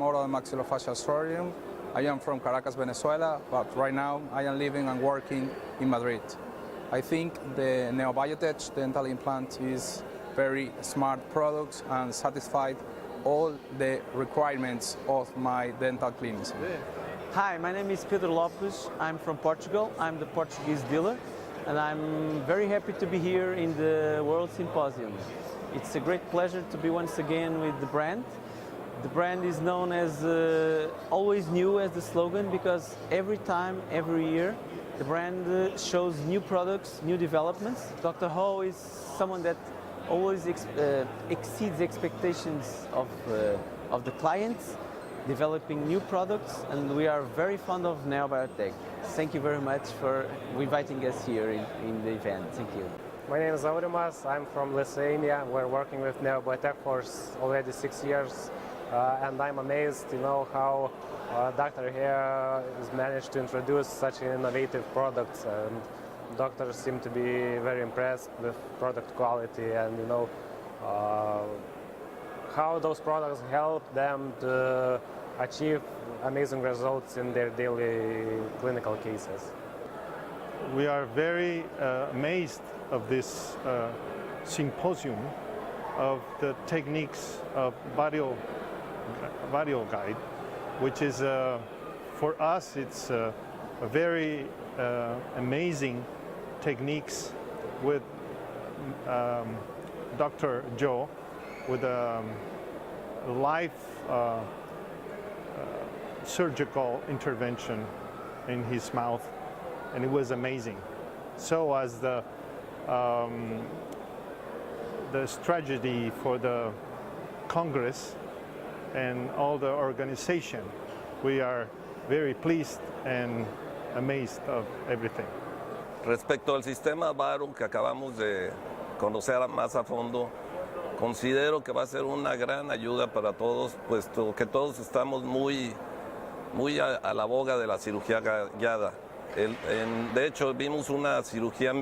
oral and maxillofacial surgeon. I am from Caracas, Venezuela, but right now I am living and working in Madrid. I think the Neobiotech dental implant is very smart product and satisfied all the requirements of my dental clinics. Hi, my name is Pedro Lopes. I'm from Portugal. I'm the Portuguese dealer, and I'm very happy to be here in the World Symposium. It's a great pleasure to be once again with the brand. The brand is known as always new as the slogan, because every time, every year, the brand shows new products, new developments. Dr. Ho is someone that always exceeds expectations of the clients, developing new products, and we are very fond of Neobiotech. Thank you very much for inviting us here in the event. Thank you. My name is Aurimas. I'm from Lithuania. We're working with Neobiotech for already 6 years, and I'm amazed, how doctor here has managed to introduce such innovative products, and doctors seem to be very impressed with product quality and how those products help them to achieve amazing results in their daily clinical cases. We are very amazed of this symposium of the techniques of Vario Guide, which is for us it's a very amazing techniques with Dr. Joe, with a live surgical intervention in his mouth, and it was amazing. So as the strategy for the Congress and all the organization, we are very pleased and amazed of everything. Respecto al sistema Varo que acabamos de conocer más a fondo, considero que va a ser una gran ayuda para todos, puesto que todos estamos muy a la boga de la cirugía guiada. De hecho, vimos una cirugía en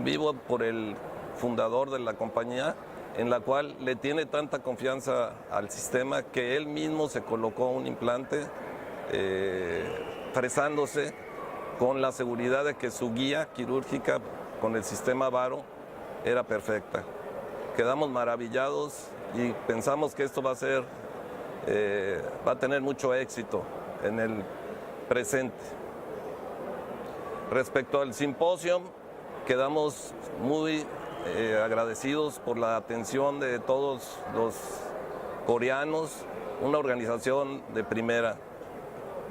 vivo por el fundador de la compañía, en la cual le tiene tanta confianza al sistema que él mismo se colocó un implante fresándose con la seguridad de que su guía quirúrgica con el sistema Varo era perfecta. Quedamos maravillados y pensamos que esto va a tener mucho éxito en el presente. Respecto al simposio, quedamos muy agradecidos por la atención de todos los coreanos, una organización de primera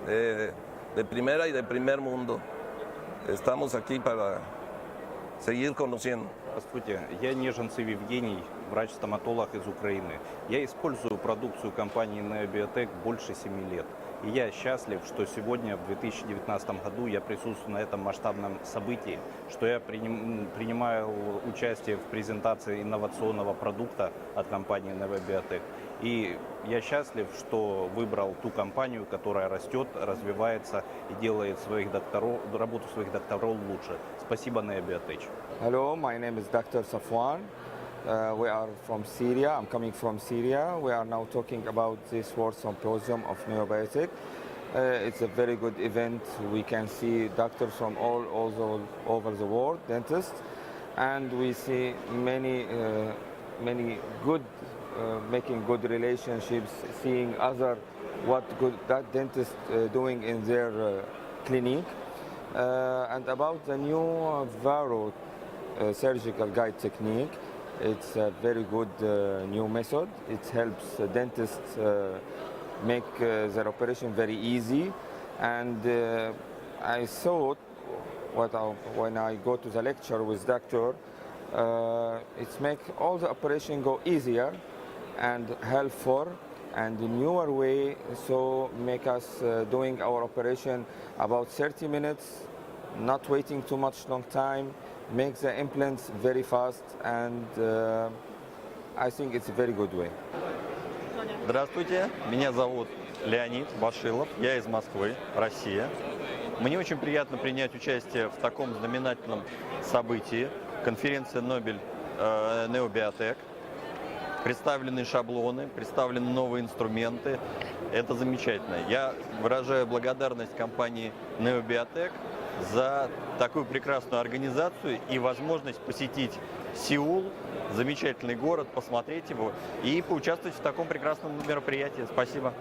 y de primer mundo. Estamos aquí para seguir conociendo. Здравствуйте, я Неженцев Евгений, врач-стоматолог из Украины. Я использую продукцию компании Neobiotech больше 7 лет. И я счастлив, что сегодня, в 2019 году, я присутствую на этом масштабном событии, что я принимаю участие в презентации инновационного продукта от компании Neobiotech. И я счастлив, что выбрал ту компанию, которая растет, развивается и делает работу своих докторов лучше. Спасибо, Neobiotech. Hello, my name is Dr. Safwan. We are from Syria. I'm coming from Syria. We are now talking about this World Symposium of Neobiotech. It's a very good event. We can see doctors from all over the world, dentists, and we see many good, making good relationships, seeing what good that dentists doing in their clinic. And about the new Varo surgical guide technique, it's a very good new method. It helps dentists make their operation very easy. And I thought, when I go to the lecture with doctor, it makes all the operation go easier and helpful and a newer way, so make us doing our operation about 30 minutes, not waiting too much long time, make the implants very fast, and I think it's a very good way. Здравствуйте, меня зовут Леонид Башилов, я из Москвы, Россия. Мне очень приятно принять участие в таком знаменательном событии, конференция Нобель Neobiotech. представлены шаблоны, представлены новые инструменты. Это замечательно. Я выражаю благодарность компании Neobiotech за такую прекрасную организацию и возможность посетить Сеул, замечательный город, посмотреть его и поучаствовать в таком прекрасном мероприятии. Спасибо.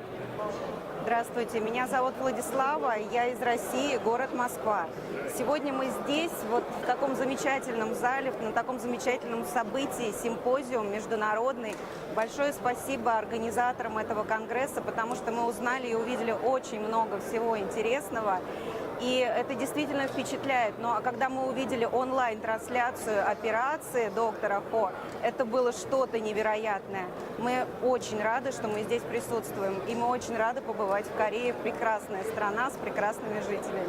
Здравствуйте, меня зовут Владислава, я из России, город Москва. Сегодня мы здесь, вот в таком замечательном зале, на таком замечательном событии, симпозиум международный. Большое спасибо организаторам этого конгресса, потому что мы узнали и увидели очень много всего интересного. И это действительно впечатляет. Ну а когда мы увидели онлайн-трансляцию операции доктора Хо, это было что-то невероятное. Мы очень рады, что мы здесь присутствуем. И мы очень рады побывать в Корее. Прекрасная страна с прекрасными жителями.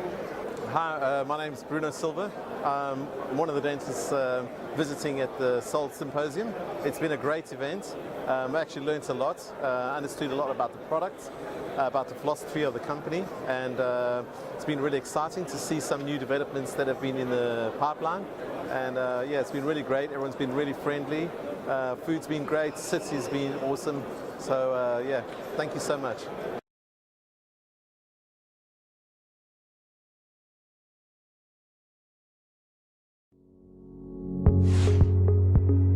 Hi, my name is Bruno Silva. I'm one of the dentists visiting at the Seoul Symposium. It's been a great event. I actually learned a lot, understood a lot about the product, about the philosophy of the company, and it's been really exciting to see some new developments that have been in the pipeline. And yeah, it's been really great. Everyone's been really friendly. Food's been great. City's been awesome. So yeah, thank you so much.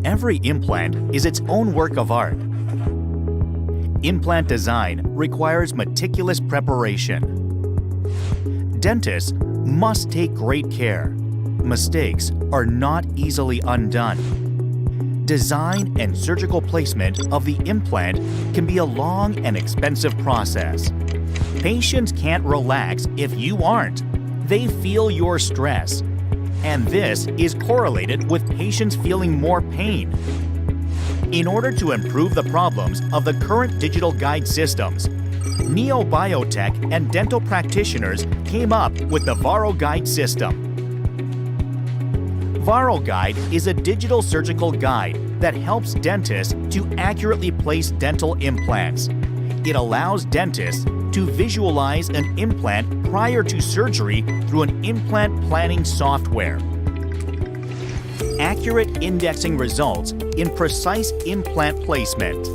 Every implant is its own work of art. Implant design requires meticulous preparation. Dentists must take great care. Mistakes are not easily undone. Design and surgical placement of the implant can be a long and expensive process. Patients can't relax if you aren't. They feel your stress. And this is correlated with patients feeling more pain. In order to improve the problems of the current digital guide systems, Neobiotech and dental practitioners came up with the Varo Guide system. Varo Guide is a digital surgical guide that helps dentists to accurately place dental implants. It allows dentists to visualize an implant prior to surgery through an implant planning software. Accurate indexing results in precise implant placement.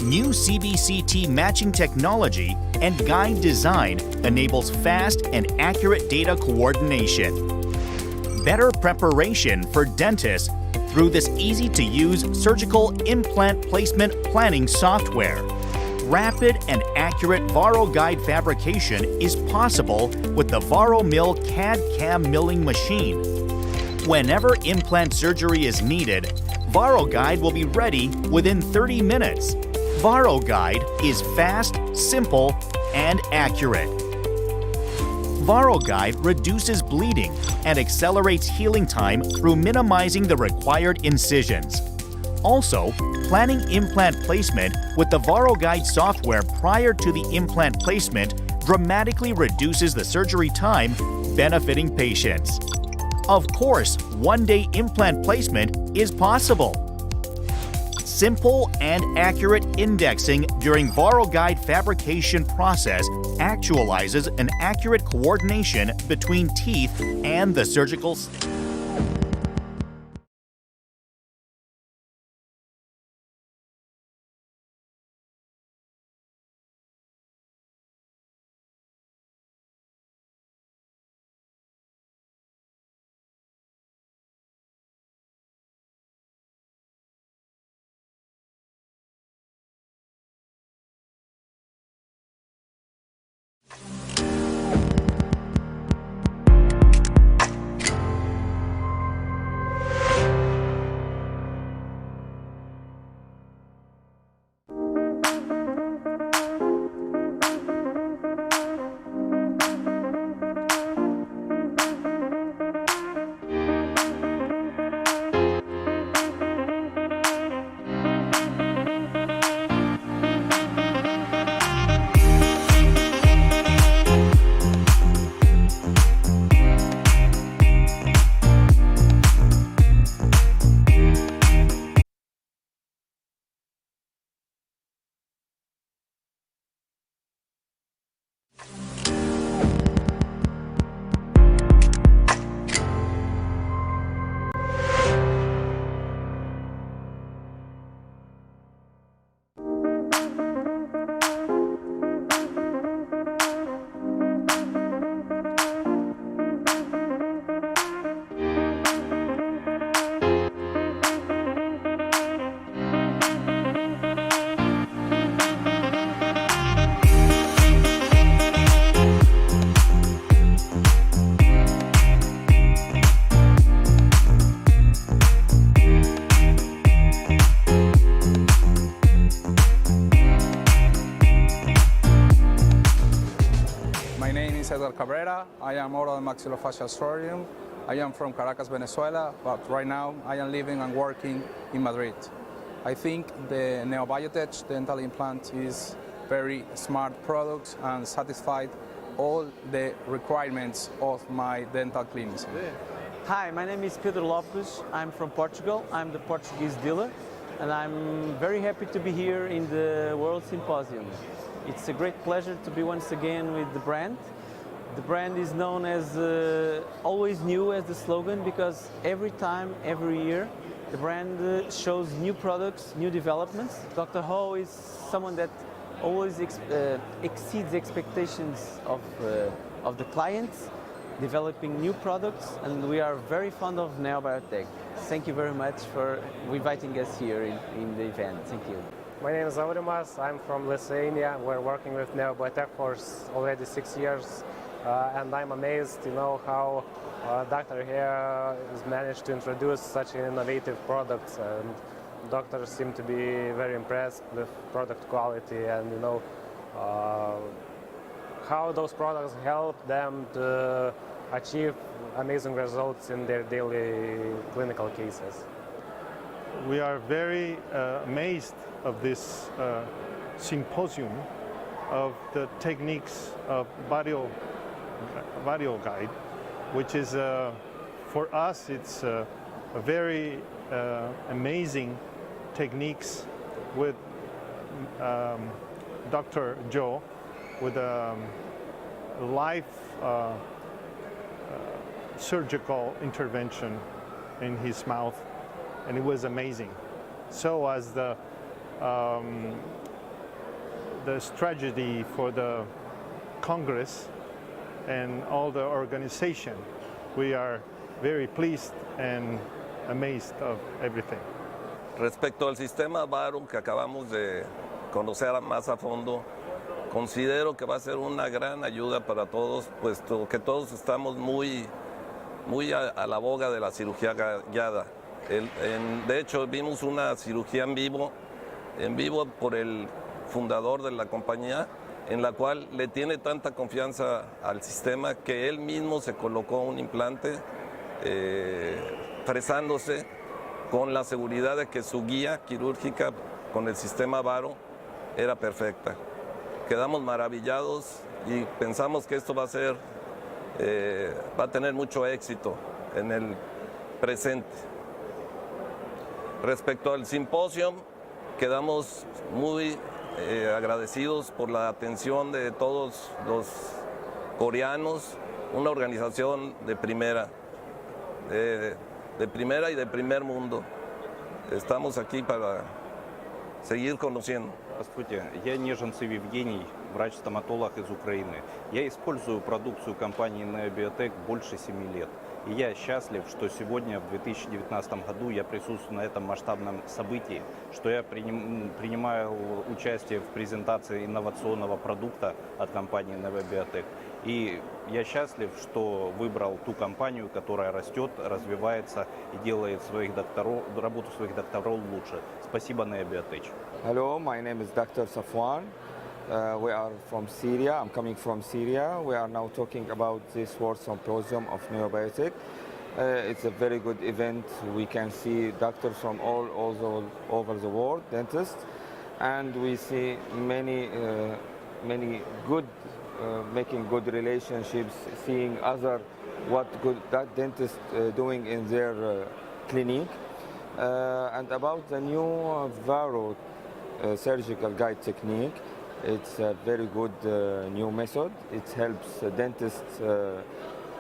New CBCT matching technology and guide design enables fast and accurate data coordination. Better preparation for dentists through this easy-to-use surgical implant placement planning software. Rapid and accurate Varo Guide fabrication is possible with the Varo Mill CAD/CAM milling machine. Whenever implant surgery is needed, Varo Guide will be ready within 30 minutes. Varo Guide is fast, simple, and accurate. Varo Guide reduces bleeding and accelerates healing time through minimizing the required incisions. Also, planning implant placement with the Varo Guide software prior to the implant placement dramatically reduces the surgery time, benefiting patients. Of course, one-day implant placement is possible. Simple and accurate indexing during Varo Guide fabrication process actualizes an accurate coordination between teeth and the surgical is Edgar Cabrera. I am oral and maxillofacial surgeon. I am from Caracas, Venezuela, but right now I am living and working in Madrid. I think the Neobiotech dental implant is very smart product and satisfied all the requirements of my dental clinic. Hi, my name is Pedro Lopes. I'm from Portugal. I'm the Portuguese dealer, and I'm very happy to be here in the World Symposium. It's a great pleasure to be once again with the brand. The brand is known as always new as the slogan, because every time, every year, the brand shows new products, new developments. Dr. Ho is someone that always exceeds expectations of the clients, developing new products, and we are very fond of Neobiotech. Thank you very much for inviting us here in the event. Thank you. My name is Aurimas. I'm from Lithuania. We're working with Neobiotech for already 6 years, and I'm amazed, how doctor here has managed to introduce such innovative products, and doctors seem to be very impressed with product quality and how those products help them to achieve amazing results in their daily clinical cases. We are very amazed of this symposium of the techniques of Vario Guide, which is for us it's a very amazing techniques with Dr. Joe, with a live surgical intervention in his mouth, and it was amazing. So as the strategy for the Congress and all the organization, we are very pleased and amazed of everything. Respecto al sistema Varo que acabamos de conocer más a fondo, considero que va a ser una gran ayuda para todos, puesto que todos estamos muy a la boga de la cirugía guiada. De hecho, vimos una cirugía en vivo por el fundador de la compañía, en la cual le tiene tanta confianza al sistema que él mismo se colocó un implante fresándose con la seguridad de que su guía quirúrgica con el sistema Varo era perfecta. Quedamos maravillados y pensamos que esto va a tener mucho éxito en el presente. Respecto al simposio, quedamos muy agradecidos por la atención de todos los coreanos, una organización de primera, de primera y de primer mundo. Estamos aquí para seguir conociendo. Здравствуйте, я Неженцев Евгений, врач-стоматолог из Украины. Я использую продукцию компании Neobiotech больше 7 лет. И я счастлив, что сегодня, в 2019 году, я присутствую на этом масштабном событии, что я принимаю участие в презентации инновационного продукта от компании Neobiotech. И я счастлив, что выбрал ту компанию, которая растет, развивается и делает работу своих докторов лучше. Спасибо, Neobiotech. Hello, my name is Dr. Safwan. We are from Syria. I'm coming from Syria. We are now talking about this World Symposium of Neobiotech. It's a very good event. We can see doctors from all over the world, dentists, and we see many good, making good relationships, seeing what good that dentists doing in their clinic. And about the new Varo surgical guide technique, it's a very good new method. It helps dentists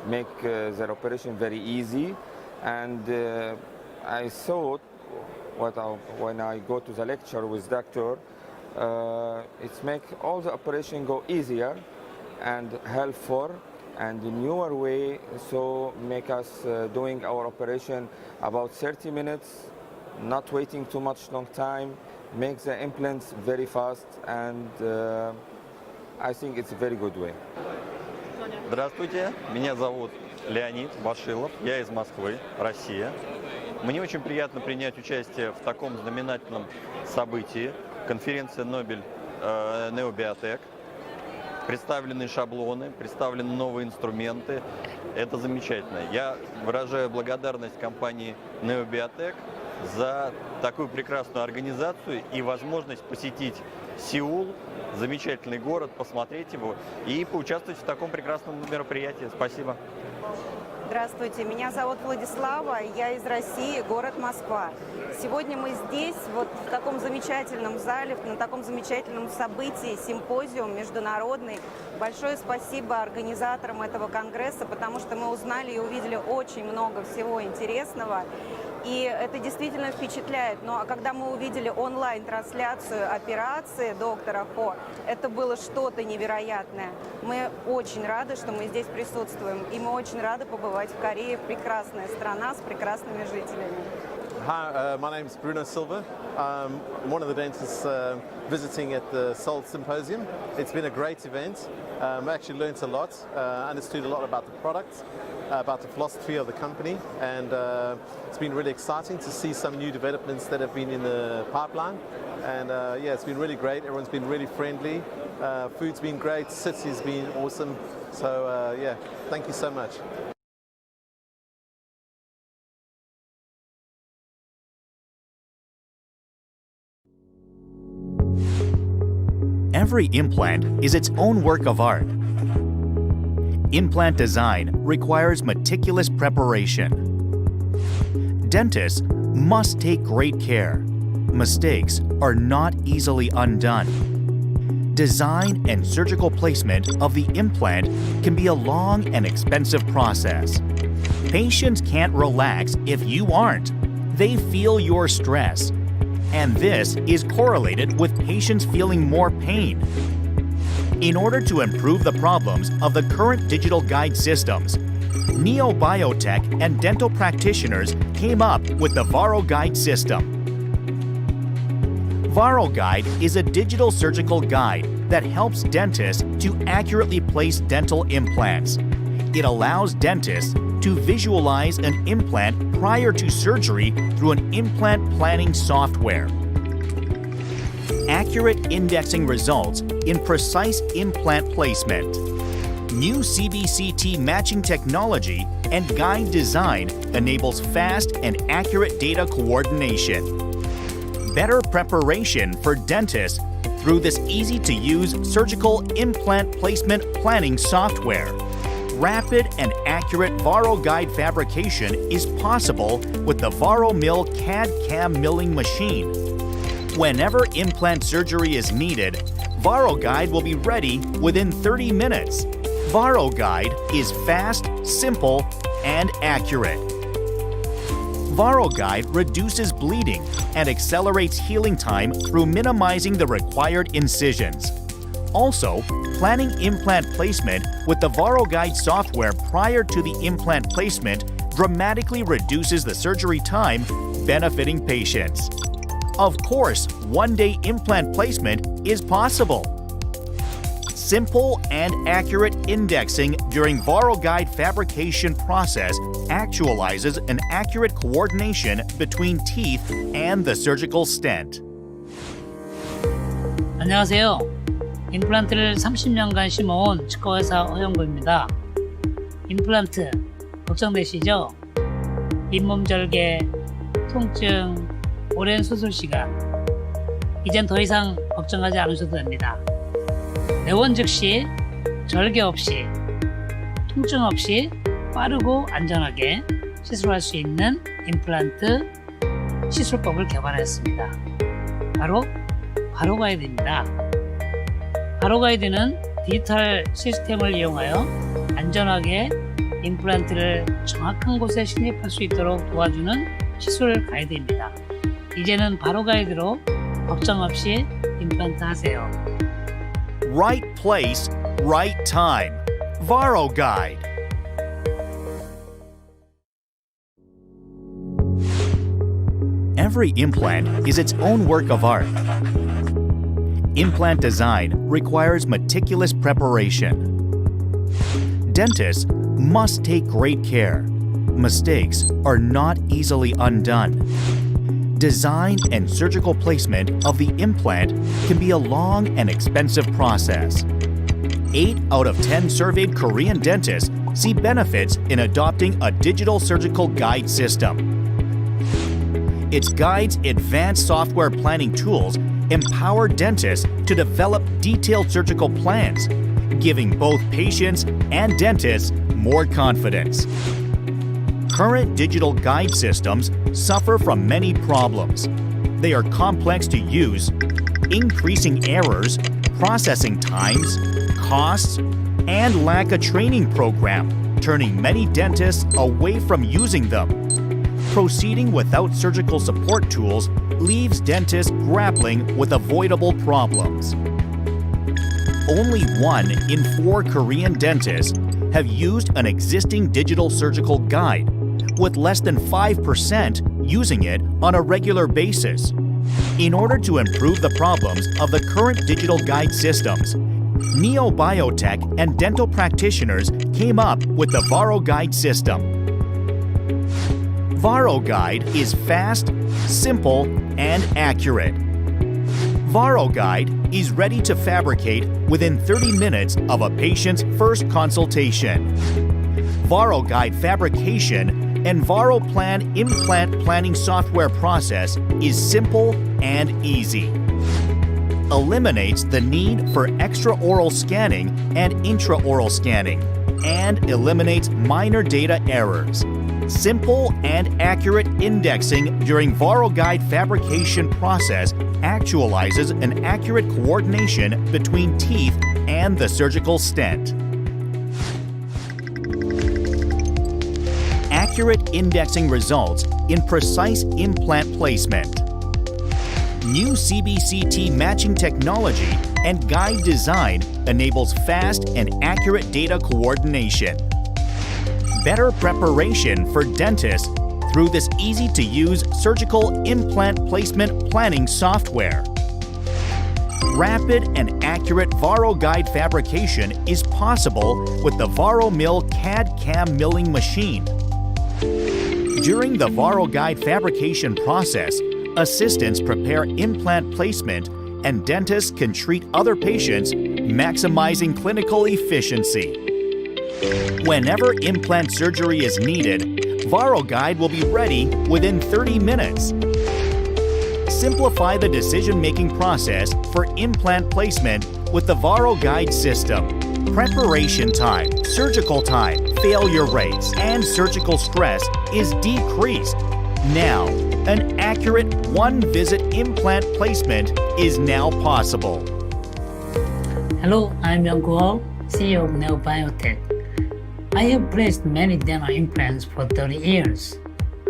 make their operation very easy. And I thought, when I go to the lecture with doctor, it's make all the operation go easier and helpful and newer way, so make us doing our operation about 30 minutes, not waiting too much long time, make the implants very fast, and I think it's a very good way. Здравствуйте, меня зовут Леонид Башилов, я из Москвы, Россия. Мне очень приятно принять участие в таком знаменательном событии, конференция Нобель Neobiotech. представлены шаблоны, представлены новые инструменты. Это замечательно. Я выражаю благодарность компании Neobiotech за такую прекрасную организацию и возможность посетить Сеул, замечательный город, посмотреть его и поучаствовать в таком прекрасном мероприятии. Спасибо. Здравствуйте, меня зовут Владислава, я из России, город Москва. Сегодня мы здесь, вот в таком замечательном зале, на таком замечательном событии, симпозиум международный. Большое спасибо организаторам этого конгресса, потому что мы узнали и увидели очень много всего интересного. И это действительно впечатляет. Ну а когда мы увидели онлайн-трансляцию операции доктора Хо, это было что-то невероятное. Мы очень рады, что мы здесь присутствуем. И мы очень рады побывать в Корее. Прекрасная страна с прекрасными жителями. Hi, my name is Bruno Silva. I'm one of the dentists visiting at the Seoul Symposium. It's been a great event. I actually learned a lot, understood a lot about the product, about the philosophy of the company, and it's been really exciting to see some new developments that have been in the pipeline. And yeah, it's been really great. Everyone's been really friendly. Food's been great. City's been awesome. So yeah, thank you so much. Every implant is its own work of art. Implant design requires meticulous preparation. Dentists must take great care. Mistakes are not easily undone. Design and surgical placement of the implant can be a long and expensive process. Patients can't relax if you aren't. They feel your stress. And this is correlated with patients feeling more pain. In order to improve the problems of the current digital guide systems, Neobiotech and dental practitioners came up with the Varo Guide system. Varo Guide is a digital surgical guide that helps dentists to accurately place dental implants. It allows dentists to visualize an implant prior to surgery through an implant planning software. Accurate indexing results in precise implant placement. New CBCT matching technology and guide design enables fast and accurate data coordination. Better preparation for dentists through this easy-to-use surgical implant placement planning software. Rapid and accurate Varo Guide fabrication is possible with the Varo Mill CAD/CAM milling machine. Whenever implant surgery is needed, Varo Guide will be ready within 30 minutes. Varo Guide is fast, simple, and accurate. Varo Guide reduces bleeding and accelerates healing time through minimizing the required incisions. Also, planning implant placement with the Varo Guide software prior to the implant placement dramatically reduces the surgery time, benefiting patients. Of course, one-day implant placement is possible. Simple and accurate indexing during Varo Guide fabrication process actualizes an accurate coordination between teeth and the surgical stent. 안녕하세요. 임플란트를 30년간 심어온 치과의사 허영구입니다. 임플란트 걱정되시죠? 잇몸 절개, 통증, 오랜 수술 시간. 이젠 더 이상 걱정하지 않으셔도 됩니다. 내원 즉시 절개 없이, 통증 없이 빠르고 안전하게 시술할 수 있는 임플란트 시술법을 개발했습니다. 바로 바로가이드입니다. 바로가이드는 디지털 시스템을 이용하여 안전하게 임플란트를 정확한 곳에 신입할 수 있도록 도와주는 시술 가이드입니다. 이제는 바로가이드로 걱정 없이 임플란트 하세요. Right place, right time. Varo Guide. Every implant is its own work of art. Implant design requires meticulous preparation. Dentists must take great care. Mistakes are not easily undone. Design and surgical placement of the implant can be a long and expensive process. 8 out of 10 surveyed Korean dentists see benefits in adopting a digital surgical guide system. Its guide's advanced software planning tools empower dentists to develop detailed surgical plans, giving both patients and dentists more confidence. Current digital guide systems suffer from many problems. They are complex to use, increasing errors, processing times, costs, and lack a training program, turning many dentists away from using them. Proceeding without surgical support tools leaves dentists grappling with avoidable problems. Only 1 in 4 Korean dentists have used an existing digital surgical guide, with less than 5% using it on a regular basis. In order to improve the problems of the current digital guide systems, Neobiotech and dental practitioners came up with the Varo Guide system. Varo Guide is fast, simple, and accurate. Varo Guide is ready to fabricate within 30 minutes of a patient's first consultation. Varo Guide fabrication and Varo Plan implant planning software process is simple and easy. Eliminates the need for extraoral scanning and intraoral scanning, and eliminates minor data errors. Simple and accurate indexing during Varo Guide fabrication process actualizes an accurate coordination between teeth and the surgical stent. Accurate indexing results in precise implant placement. New CBCT matching technology and guide design enables fast and accurate data coordination. Better preparation for dentists through this easy-to-use surgical implant placement planning software. Rapid and accurate Varo Guide fabrication is possible with the Varo Mill CAD/CAM milling machine. During the Varo Guide fabrication process, assistants prepare implant placement and dentists can treat other patients, maximizing clinical efficiency. Whenever implant surgery is needed, Varo Guide will be ready within 30 minutes. Simplify the decision-making process for implant placement with the Varo Guide system. Preparation time, surgical time, failure rates, and surgical stress is decreased. Now, an accurate one-visit implant placement is now possible. Hello, I'm Young Guo, CEO of Neobiotech. I have placed many dental implants for 30 years.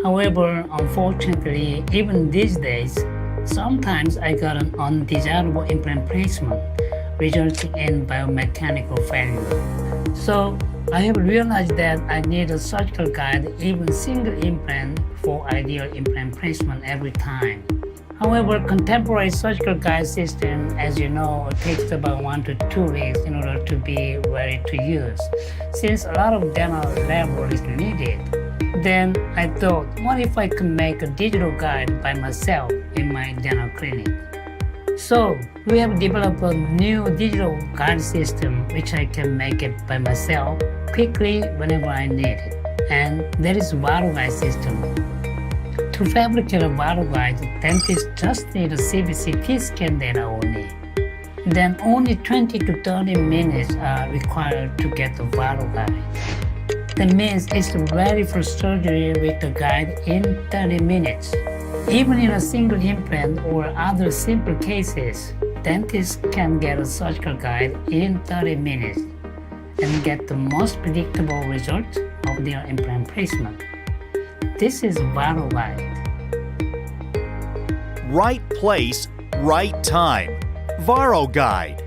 However, unfortunately, even these days, sometimes I got an undesirable implant placement, resulting in biomechanical failure. So, I have realized that I need a surgical guide, even single implant, for ideal implant placement every time. However, contemporary surgical guide system, as you know, takes about 1 to 2 weeks in order to be ready to use. Since a lot of dental labor is needed, then I thought, what if I could make a digital guide by myself in my dental clinic? So, we have developed a new digital guide system which I can make it by myself quickly whenever I need it. And that is Varo Guide system. To fabricate a Varo Guide, dentists just need a CBCT scan data only. Then only 20 to 30 minutes are required to get the Varo Guide. That means it's ready for surgery with the guide in 30 minutes. Even in a single implant or other simple cases, dentists can get a surgical guide in 30 minutes and get the most predictable result of their implant placement. This is Varo Guide. Right place, right time. Varo Guide.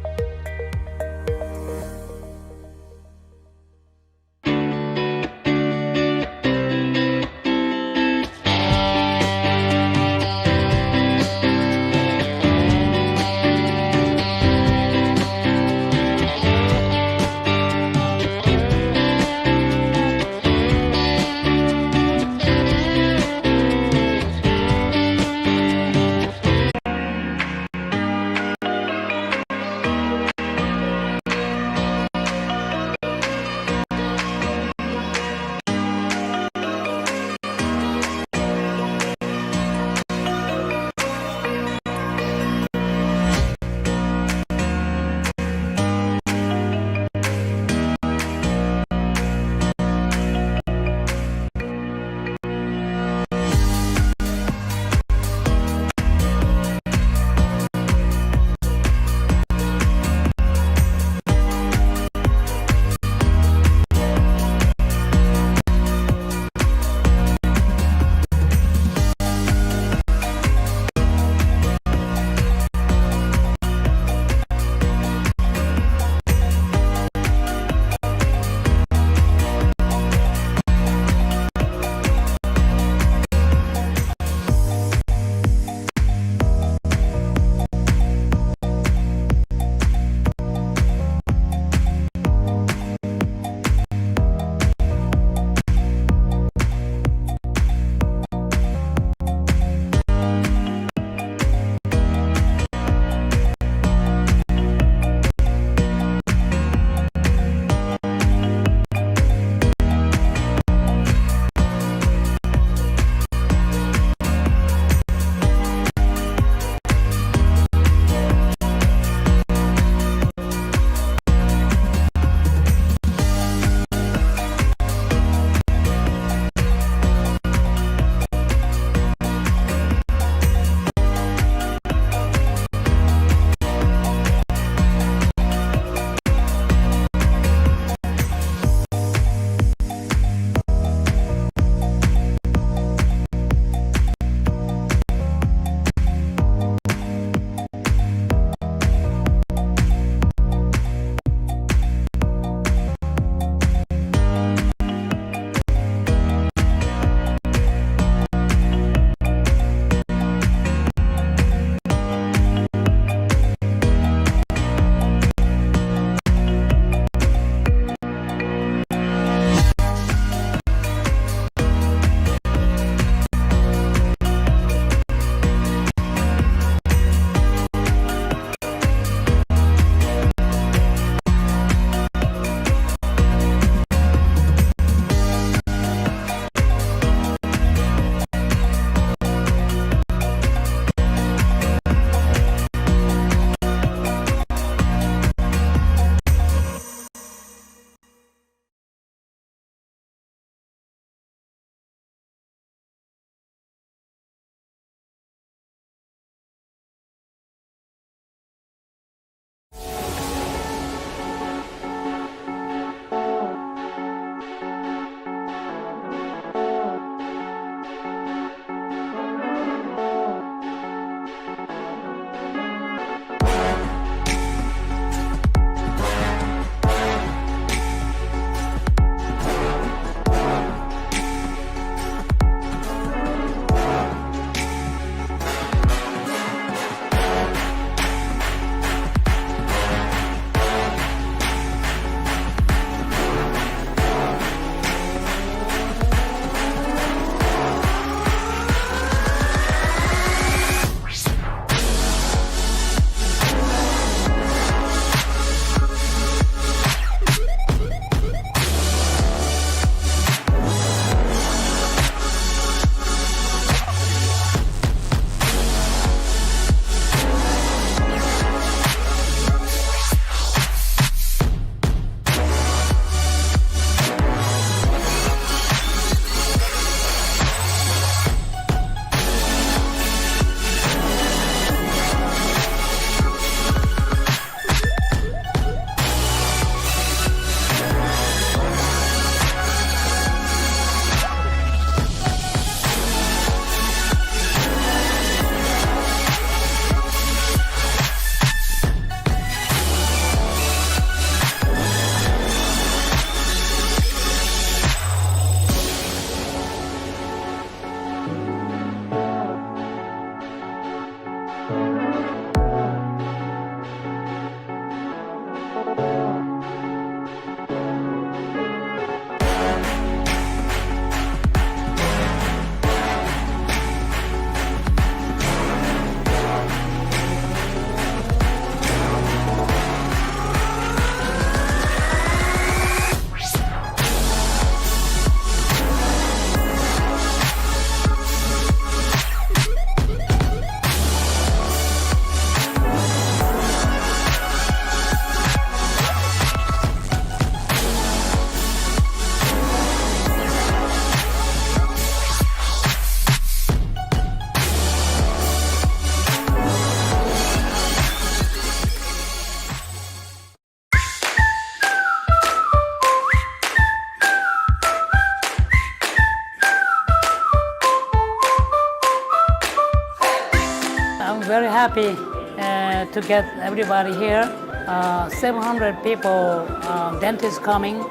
happy to get everybody here. 700 people, dentists coming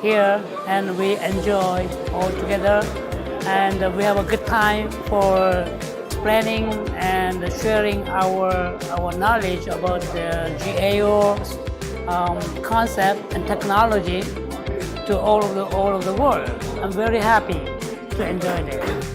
here, and we enjoy all together. And we have a good time for planning and sharing our knowledge about the GAO concept and technology to all of the world. I'm very happy to enjoy this.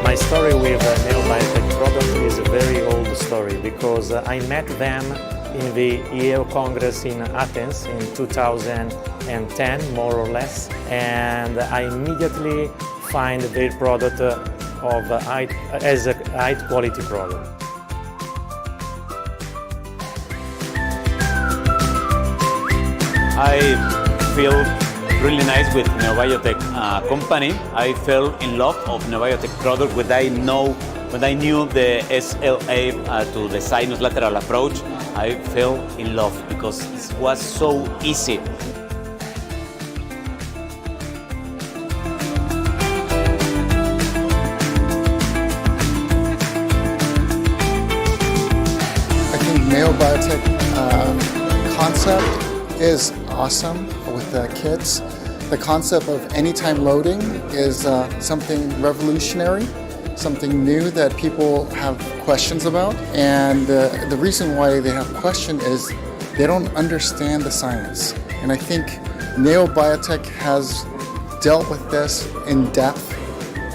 My story with Neobiotech product is a very old story because I met them in the EAO Congress in Athens in 2010, more or less, and I immediately find their product as a high quality product. I feel really nice with Neobiotech company. I fell in love of Neobiotech product when I knew the SLA to the sinus lateral approach. I fell in love because it was so easy. I think Neobiotech concept is awesome with the kids. The concept of anytime loading is something revolutionary, something new that people have questions about. And the reason why they have questions is they don't understand the science. And I think Neobiotech has dealt with this in depth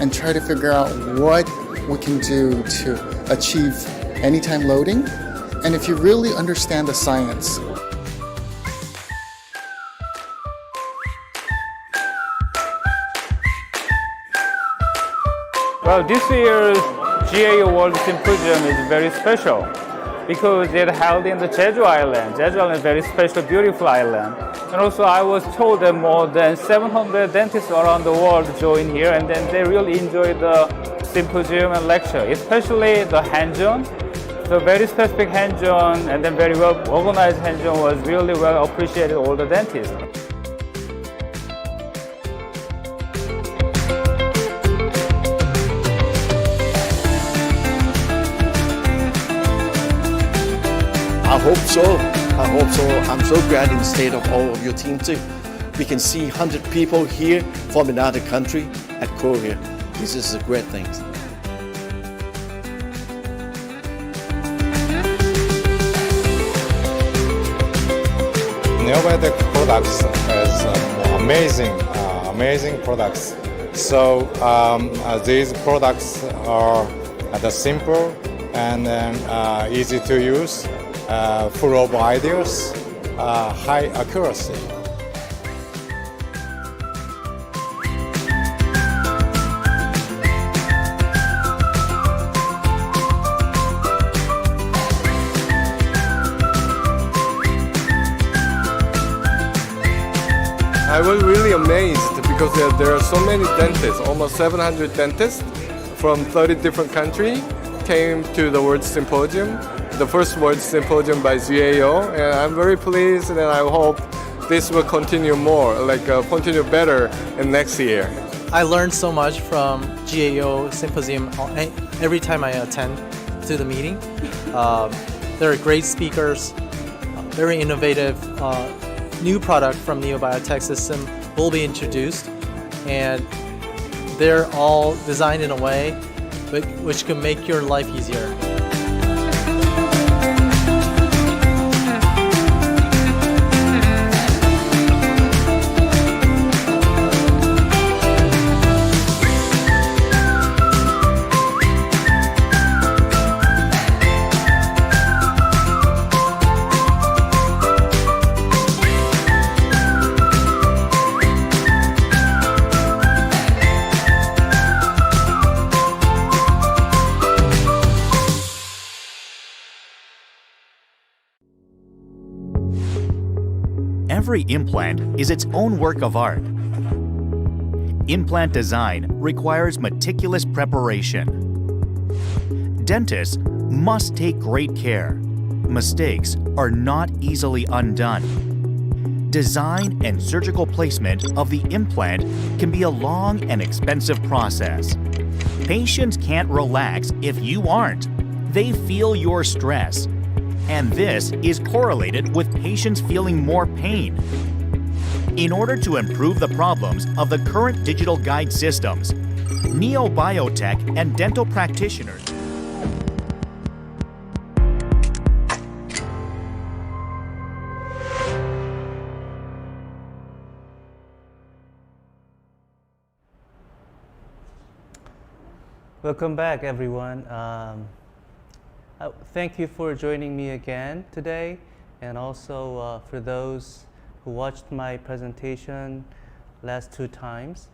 and try to figure out what we can do to achieve anytime loading. And if you really understand the science, well, this year's GAO World Symposium is very special because it's held in the Jeju Island. Jeju Island is a very special, beautiful island. And also I was told that more than 700 dentists around the world join here, and then they really enjoy the symposium and lecture, especially the hands-on. The very specific hands-on and then very well organized hands-on was really well appreciated by all the dentists. I hope so. I hope so. I'm so glad instead of all of your team too. We can see 100 people here from another country at Korea. This is a great thing. Neobiotech products is amazing products. So these products are simple and easy to use, full of ideas, high accuracy. I was really amazed because there are so many dentists, almost 700 dentists from 30 different countries came to the World Symposium, the first World Symposium by GAO, and I'm very pleased and I hope this will continue more, continue better in next year. I learned so much from GAO Symposium every time I attend to the meeting. There are great speakers, very innovative. New product from Neobiotech system will be introduced, and they're all designed in a way which can make your life easier. Every implant is its own work of art. Implant design requires meticulous preparation. Dentists must take great care. Mistakes are not easily undone. Design and surgical placement of the implant can be a long and expensive process. Patients can't relax if you aren't. They feel your stress. And this is correlated with patients feeling more pain. In order to improve the problems of the current digital guide systems, Neobiotech and dental practitioners Welcome back, everyone. Thank you for joining me again today, and also for those who watched my presentation last 2 times.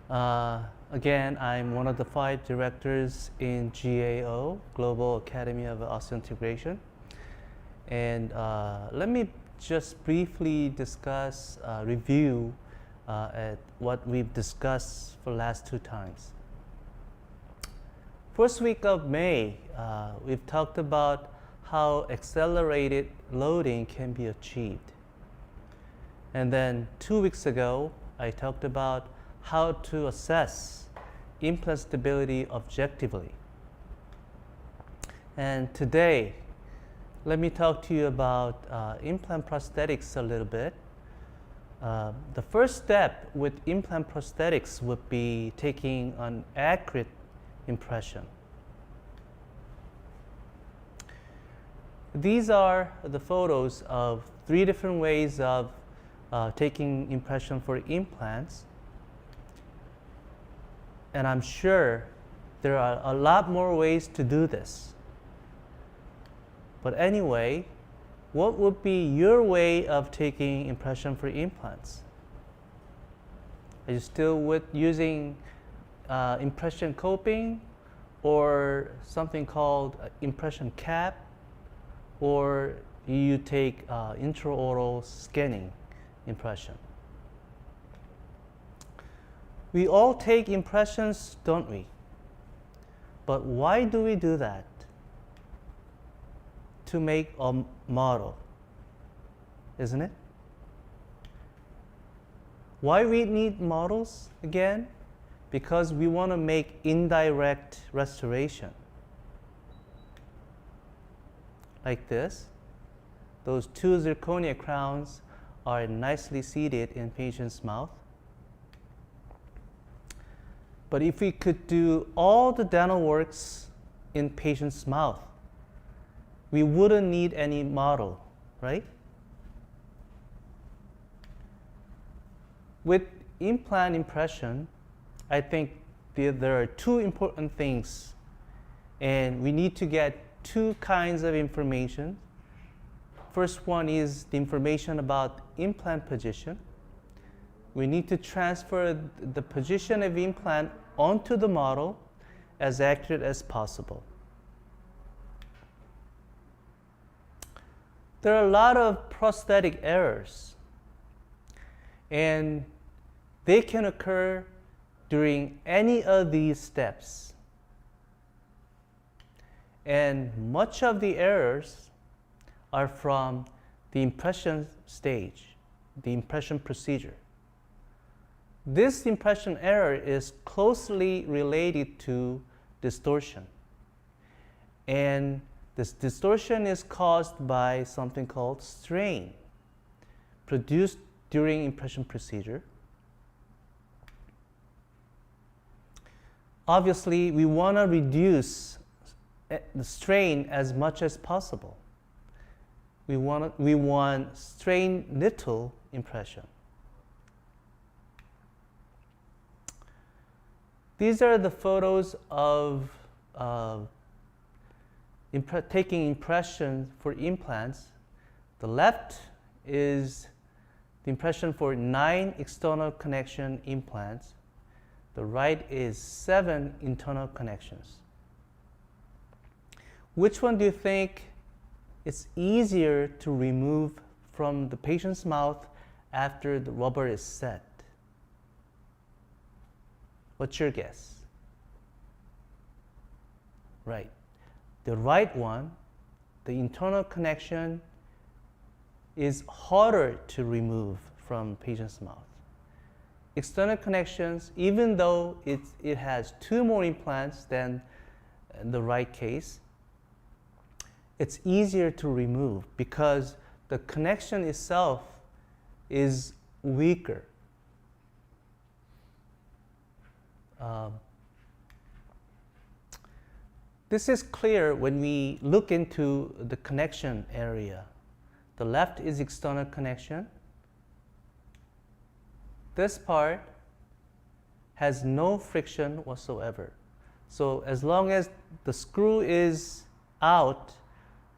Again, I'm one of the 5 directors in GAO, Global Academy of Osseointegration. And let me just briefly discuss, review at what we've discussed for the last 2 times. First week of May, we've talked about how accelerated loading can be achieved. And then 2 weeks ago, I talked about how to assess implant stability objectively. And today, let me talk to you about implant prosthetics a little bit. The first step with implant prosthetics would be taking an accurate impression. These are the photos of 3 different ways of taking impression for implants. And I'm sure there are a lot more ways to do this. But anyway, what would be your way of taking impression for implants? Are you still with using impression coping, or something called impression cap, or you take intraoral scanning impression? We all take impressions, don't we? But why do we do that? To make a model, isn't it? Why we need models again? Because we want to make indirect restoration. Like this. Those 2 zirconia crowns are nicely seated in patient's mouth. But if we could do all the dental works in patient's mouth, we wouldn't need any model, right? With implant impression, I think there are 2 important things, and we need to get 2 kinds of information. First one is the information about implant position. We need to transfer the position of implant onto the model as accurate as possible. There are a lot of prosthetic errors, and they can occur during any of these steps. And much of the errors are from the impression stage, the impression procedure. This impression error is closely related to distortion. And this distortion is caused by something called strain, produced during impression procedure. Obviously, we want to reduce the strain as much as possible. We want strain little impression. These are the photos of taking impression for implants. The left is the impression for 9 external connection implants. The right is 7 internal connections. Which one do you think is easier to remove from the patient's mouth after the rubber is set? What's your guess? Right. The right one, the internal connection, is harder to remove from patient's mouth. External connections, even though it has 2 more implants than the right case, it's easier to remove because the connection itself is weaker. This is clear when we look into the connection area. The left is external connection. This part has no friction whatsoever. So as long as the screw is out,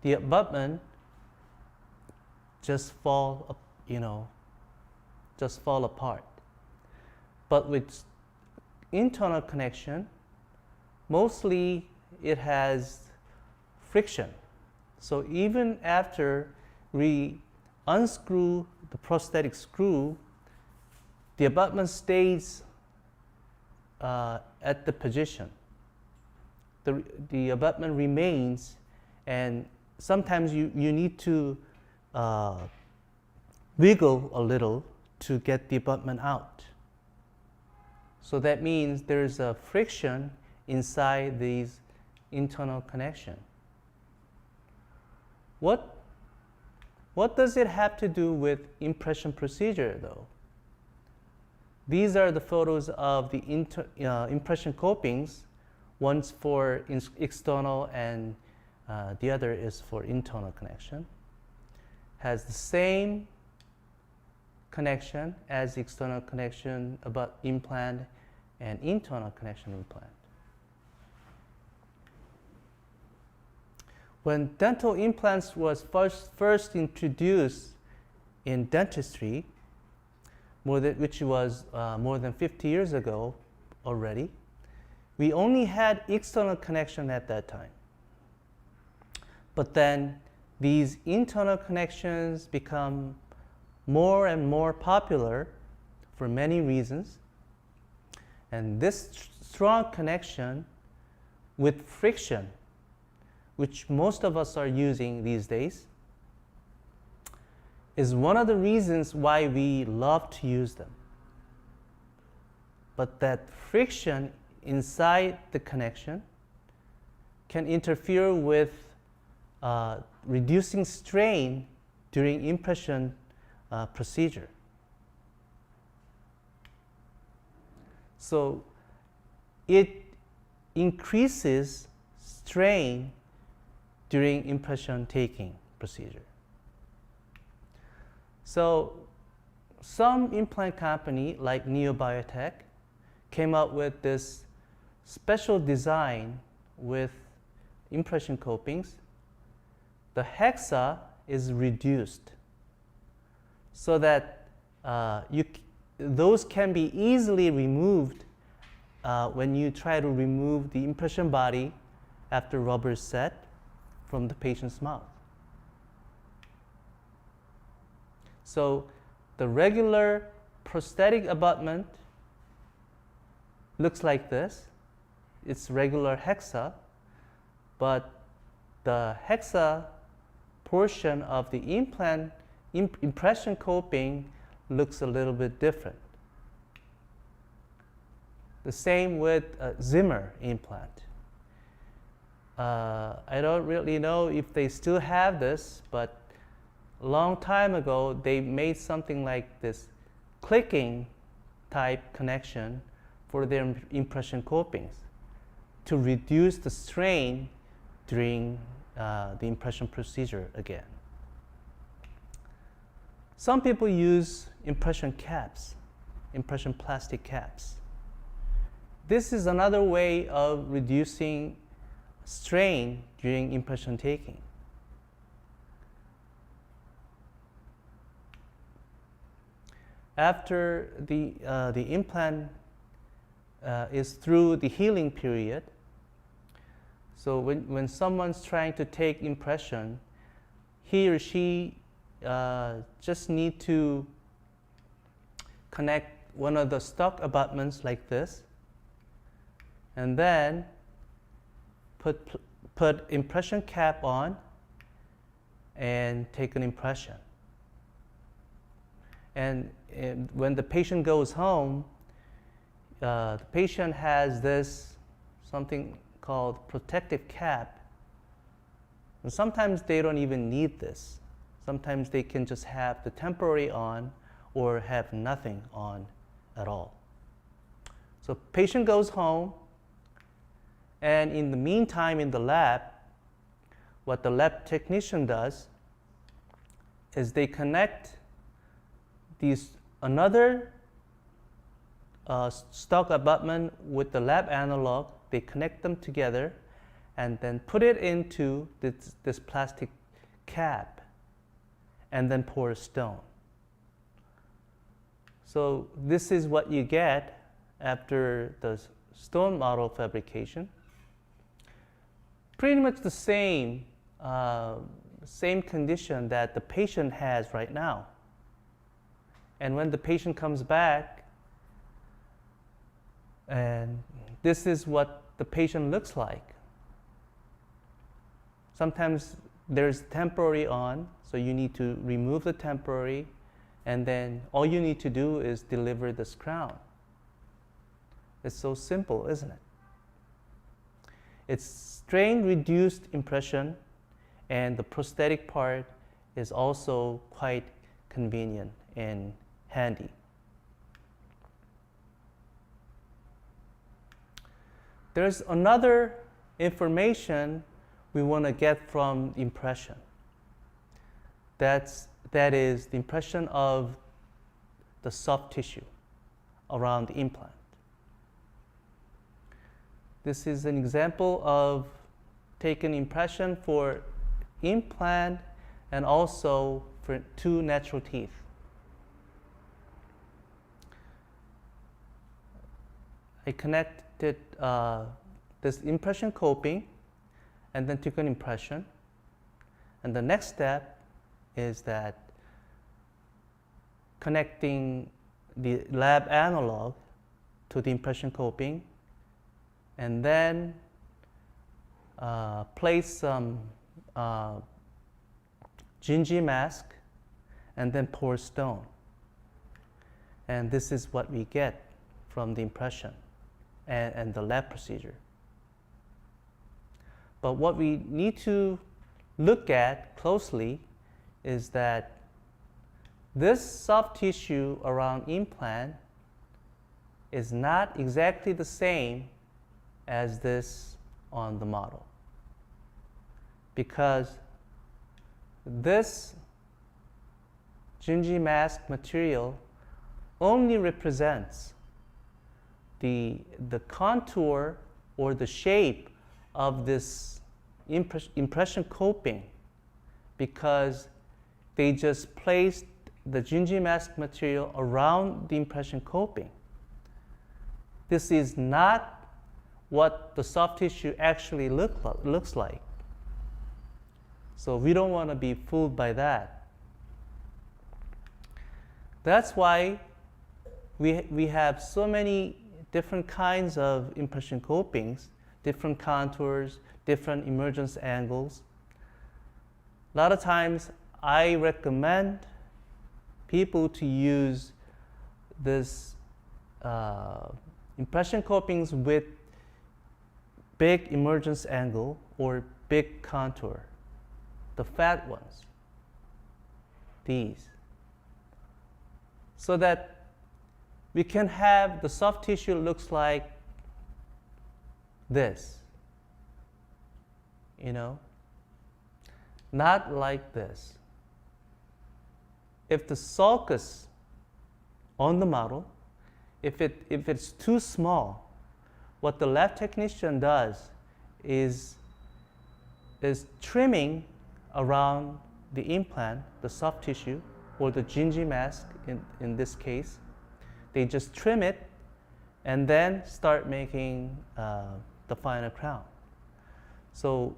the abutment just fall apart. But with internal connection, mostly it has friction. So even after we unscrew the prosthetic screw, the abutment stays at the position. The abutment remains, and sometimes you need to wiggle a little to get the abutment out. So that means there's a friction inside these internal connection. What does it have to do with impression procedure though? These are the photos of the impression copings. One's for external and the other is for internal connection. Has the same connection as external connection about implant and internal connection implant. When dental implants was first introduced in dentistry, which was more than 50 years ago already, we only had external connection at that time. But then these internal connections become more and more popular for many reasons. And this strong connection with friction, which most of us are using these days, is one of the reasons why we love to use them. But that friction inside the connection can interfere with reducing strain during impression procedure. So it increases strain during impression taking procedure. So some implant company like Neobiotech came up with this special design with impression copings. The hexa is reduced so that those can be easily removed when you try to remove the impression body after rubber is set from the patient's mouth. So the regular prosthetic abutment looks like this. It's regular hexa, but the hexa portion of the implant impression coping looks a little bit different. The same with Zimmer implant. I don't really know if they still have this, but a long time ago they made something like this clicking type connection for their impression copings to reduce the strain during the impression procedure again. Some people use impression caps, impression plastic caps. This is another way of reducing strain during impression taking. After the implant is through the healing period, so when someone's trying to take impression, he or she just need to connect one of the stock abutments like this, and then put impression cap on and take an impression. And when the patient goes home, the patient has this something called protective cap. And sometimes they don't even need this. Sometimes they can just have the temporary on or have nothing on at all. So patient goes home, and in the meantime in the lab, what the lab technician does is they connect another stock abutment with the lab analog. They connect them together and then put it into this plastic cap and then pour a stone. So this is what you get after the stone model fabrication. Pretty much the same condition that the patient has right now. And when the patient comes back, and this is what the patient looks like. Sometimes there's temporary on, so you need to remove the temporary, and then all you need to do is deliver this crown. It's so simple, isn't it? It's strain reduced impression, and the prosthetic part is also quite convenient and handy. There's another information we want to get from impression. That is the impression of the soft tissue around the implant. This is an example of taken impression for implant and also for 2 natural teeth. I connected this impression coping and then took an impression. And the next step is that connecting the lab analog to the impression coping, and then place some gingy mask and then pour stone. And this is what we get from the impression and the lab procedure. But what we need to look at closely is that this soft tissue around implant is not exactly the same as this on the model, because this gingy mask material only represents the contour or the shape of this impression coping, because they just placed the gingy mask material around the impression coping. This is not what the soft tissue actually looks like. So we don't want to be fooled by that. That's why we have so many different kinds of impression copings, different contours, different emergence angles. A lot of times I recommend people to use this impression copings with big emergence angle or big contour, the fat ones, these, so that we can have the soft tissue looks like this, not like this. If the sulcus on the model, if it's too small, what the lab technician does is trimming around the implant, the soft tissue, or the gingy mask in this case. They just trim it and then start making the final crown. So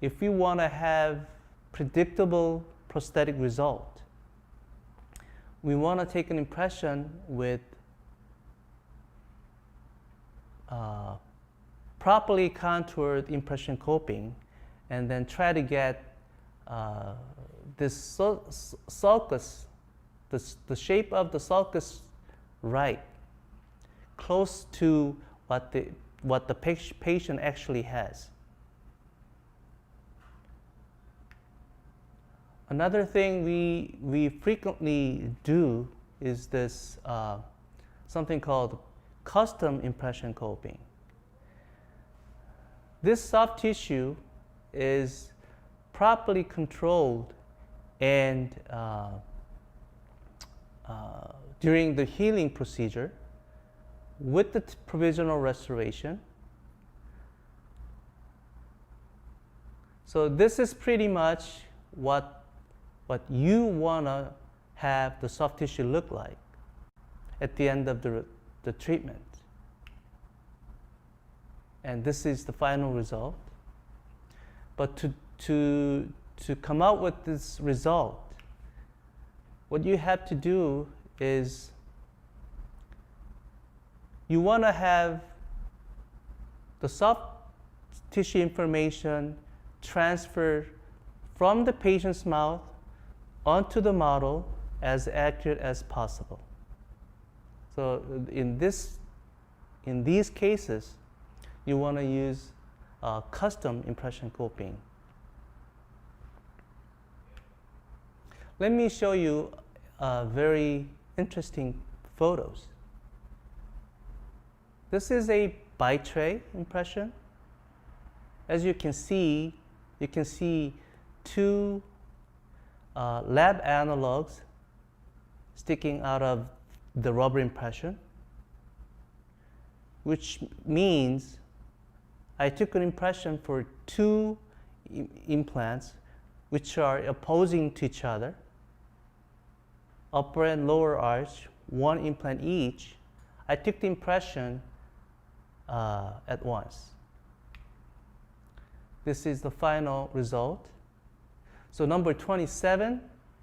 if you want to have predictable prosthetic result. We want to take an impression with properly contoured impression coping, and then try to get this sulcus, the shape of the sulcus right, close to what the patient actually has. Another thing we frequently do is this something called custom impression coping. This soft tissue is properly controlled and during the healing procedure with the provisional restoration. So this is pretty much what you want to have the soft tissue look like at the end of the treatment. And this is the final result. But to come out with this result, what you have to do is you want to have the soft tissue information transferred from the patient's mouth onto the model as accurate as possible. So in these cases, you want to use custom impression coping. Let me show you very interesting photos. This is a bi-tray impression. As you can see two lab analogs sticking out of the rubber impression, which means I took an impression for two implants which are opposing to each other, upper and lower arch, one implant each. I took the impression at once. This is the final result. So number 27,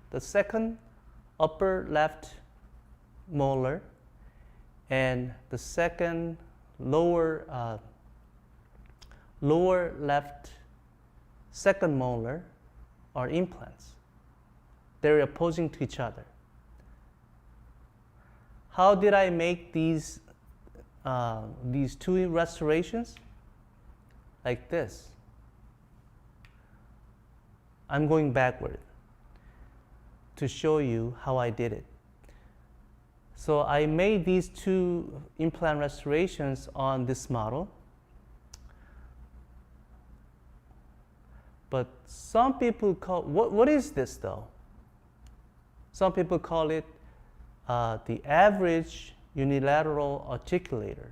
the second upper left molar, and the second lower left second molar are implants. They're opposing to each other. How did I make these two restorations? Like this. I'm going backward to show you how I did it. So I made these two implant restorations on this model. But some people call, what is this though? Some people call it the average unilateral articulator,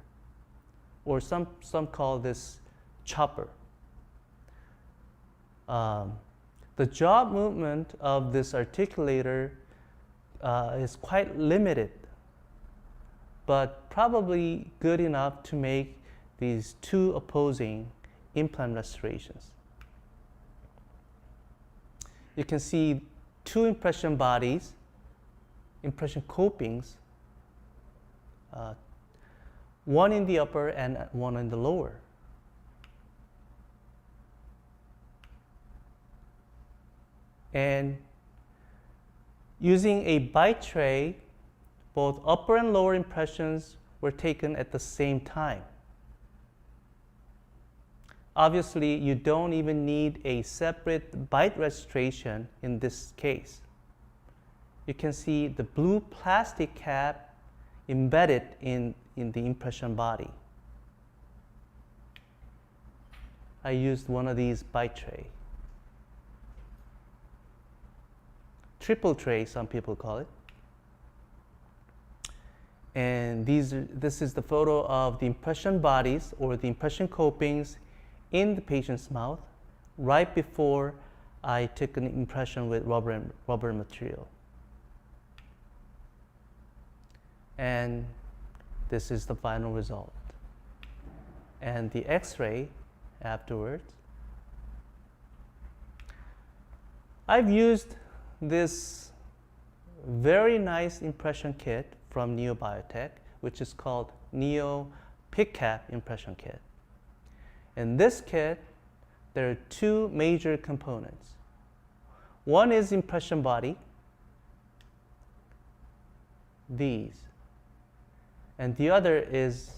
or some call this chopper. The jaw movement of this articulator is quite limited, but probably good enough to make these two opposing implant restorations. You can see two impression bodies, impression copings, one in the upper and one in the lower. And using a bite tray, both upper and lower impressions were taken at the same time. Obviously, you don't even need a separate bite registration in this case. You can see the blue plastic cap embedded in the impression body. I used one of these bite tray. Triple tray, some people call it. And this is the photo of the impression bodies or the impression copings in the patient's mouth right before I took an impression with rubber material. And this is the final result. And the X-ray afterwards. I've used this very nice impression kit from Neobiotech, which is called Neo PickCap impression kit. In this kit, there are two major components. One is impression body, these, and the other is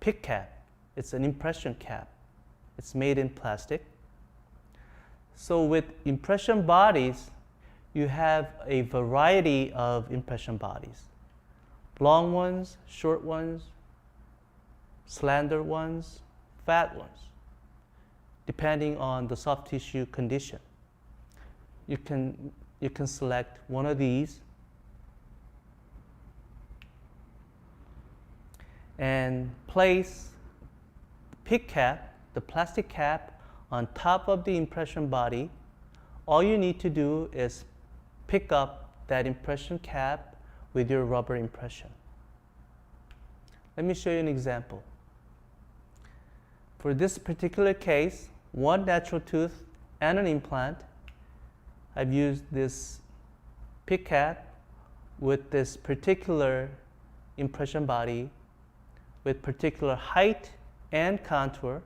pick cap. It's an impression cap. It's made in plastic. So with impression bodies, you have a variety of impression bodies. Long ones, short ones, slender ones, fat ones, depending on the soft tissue condition. You can select one of these and place the pick cap, the plastic cap, on top of the impression body. All you need to do is pick up that impression cap with your rubber impression. Let me show you an example. For this particular case, one natural tooth and an implant, I've used this pick cap with this particular impression body with particular height and contour.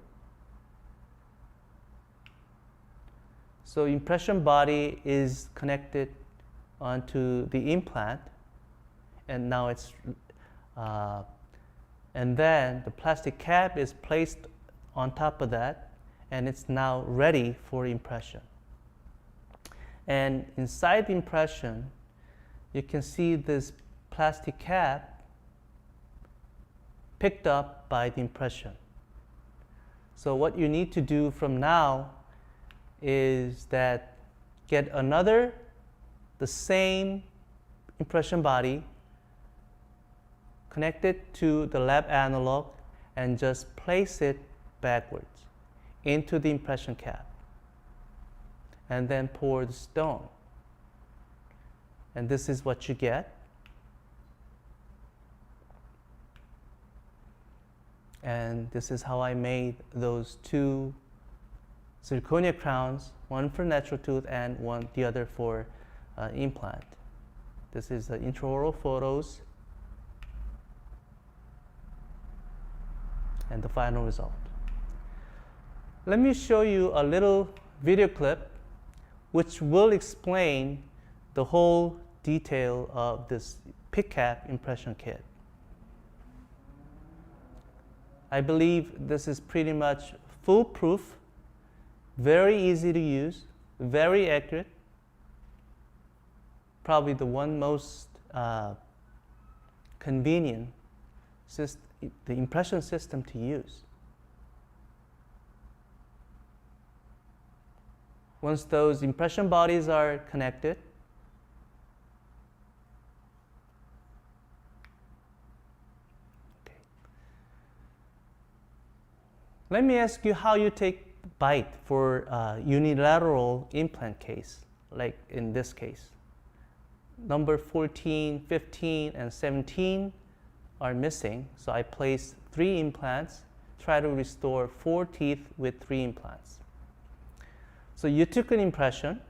So impression body is connected onto the implant, and now it's and then the plastic cap is placed on top of that, and it's now ready for impression. And inside the impression, you can see this plastic cap picked up by the impression. So what you need to do from now is that get the same impression body, connect it to the lab analog, and just place it backwards into the impression cap. And then pour the stone. And this is what you get. And this is how I made those two zirconia crowns, one for natural tooth and the other for implant. This is the intraoral photos and the final result. Let me show you a little video clip which will explain the whole detail of this pick cap impression kit. I believe this is pretty much foolproof, very easy to use, very accurate, probably the one most convenient the impression system to use. Once those impression bodies are connected, let me ask you how you take bite for unilateral implant case, like in this case. Number 14, 15, and 17 are missing, so I placed 3 implants, try to restore 4 teeth with 3 implants. So you took an impression,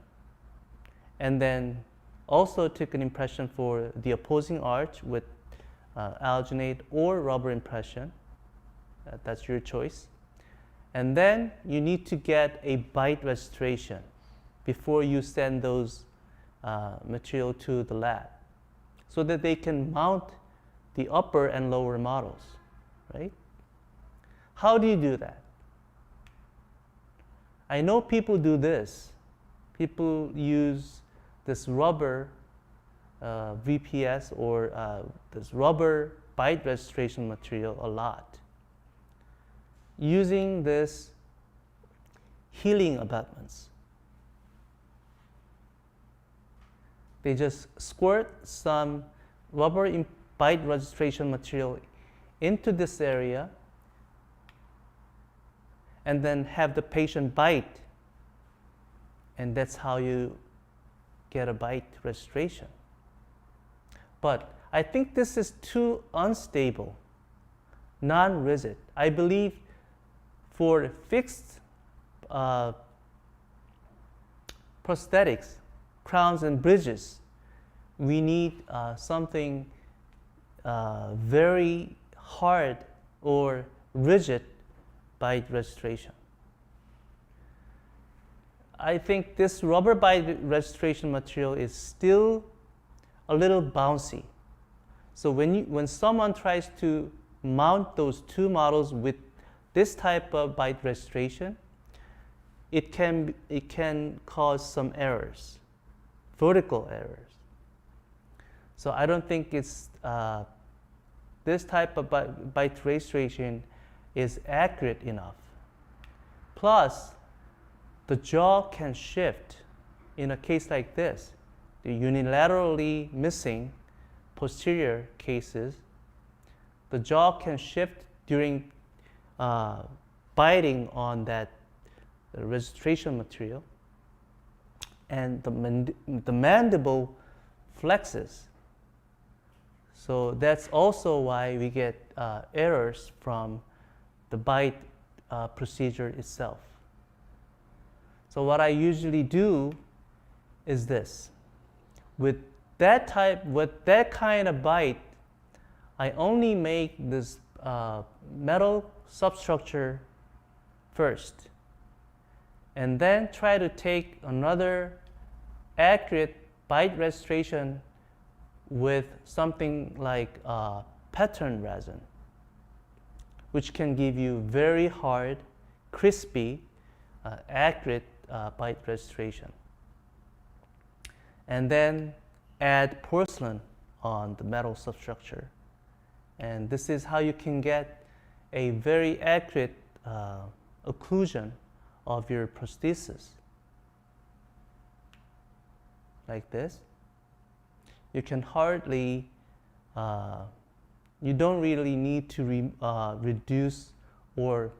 and then also took an impression for the opposing arch with alginate or rubber impression. That's your choice. And then you need to get a bite registration before you send those material to the lab, so that they can mount the upper and lower models, right? How do you do that? I know people do this. People use this rubber VPS or this rubber bite registration material a lot, using this healing abutments. They just squirt some rubber bite registration material into this area and then have the patient bite, and that's how you get a bite registration. But I think this is too unstable, non-rigid. I believe for fixed prosthetics, crowns and bridges, we need something very hard or rigid bite restoration. I think this rubber bite restoration material is still a little bouncy. So when someone tries to mount those two models with this type of bite restoration, it can cause some errors, vertical errors. So I don't think it's this type of bite restoration is accurate enough. Plus, the jaw can shift in a case like this. The unilaterally missing posterior cases, the jaw can shift during biting on that registration material, and the mandible flexes. So that's also why we get errors from the bite procedure itself. So what I usually do is this. With that kind of bite, I only make this metal substructure first, and then try to take another accurate bite restoration with something like pattern resin, which can give you very hard, crispy, accurate bite restoration. And then add porcelain on the metal substructure. And this is how you can get a very accurate occlusion of your prosthesis. Like this. You can hardly, you don't really need to reduce or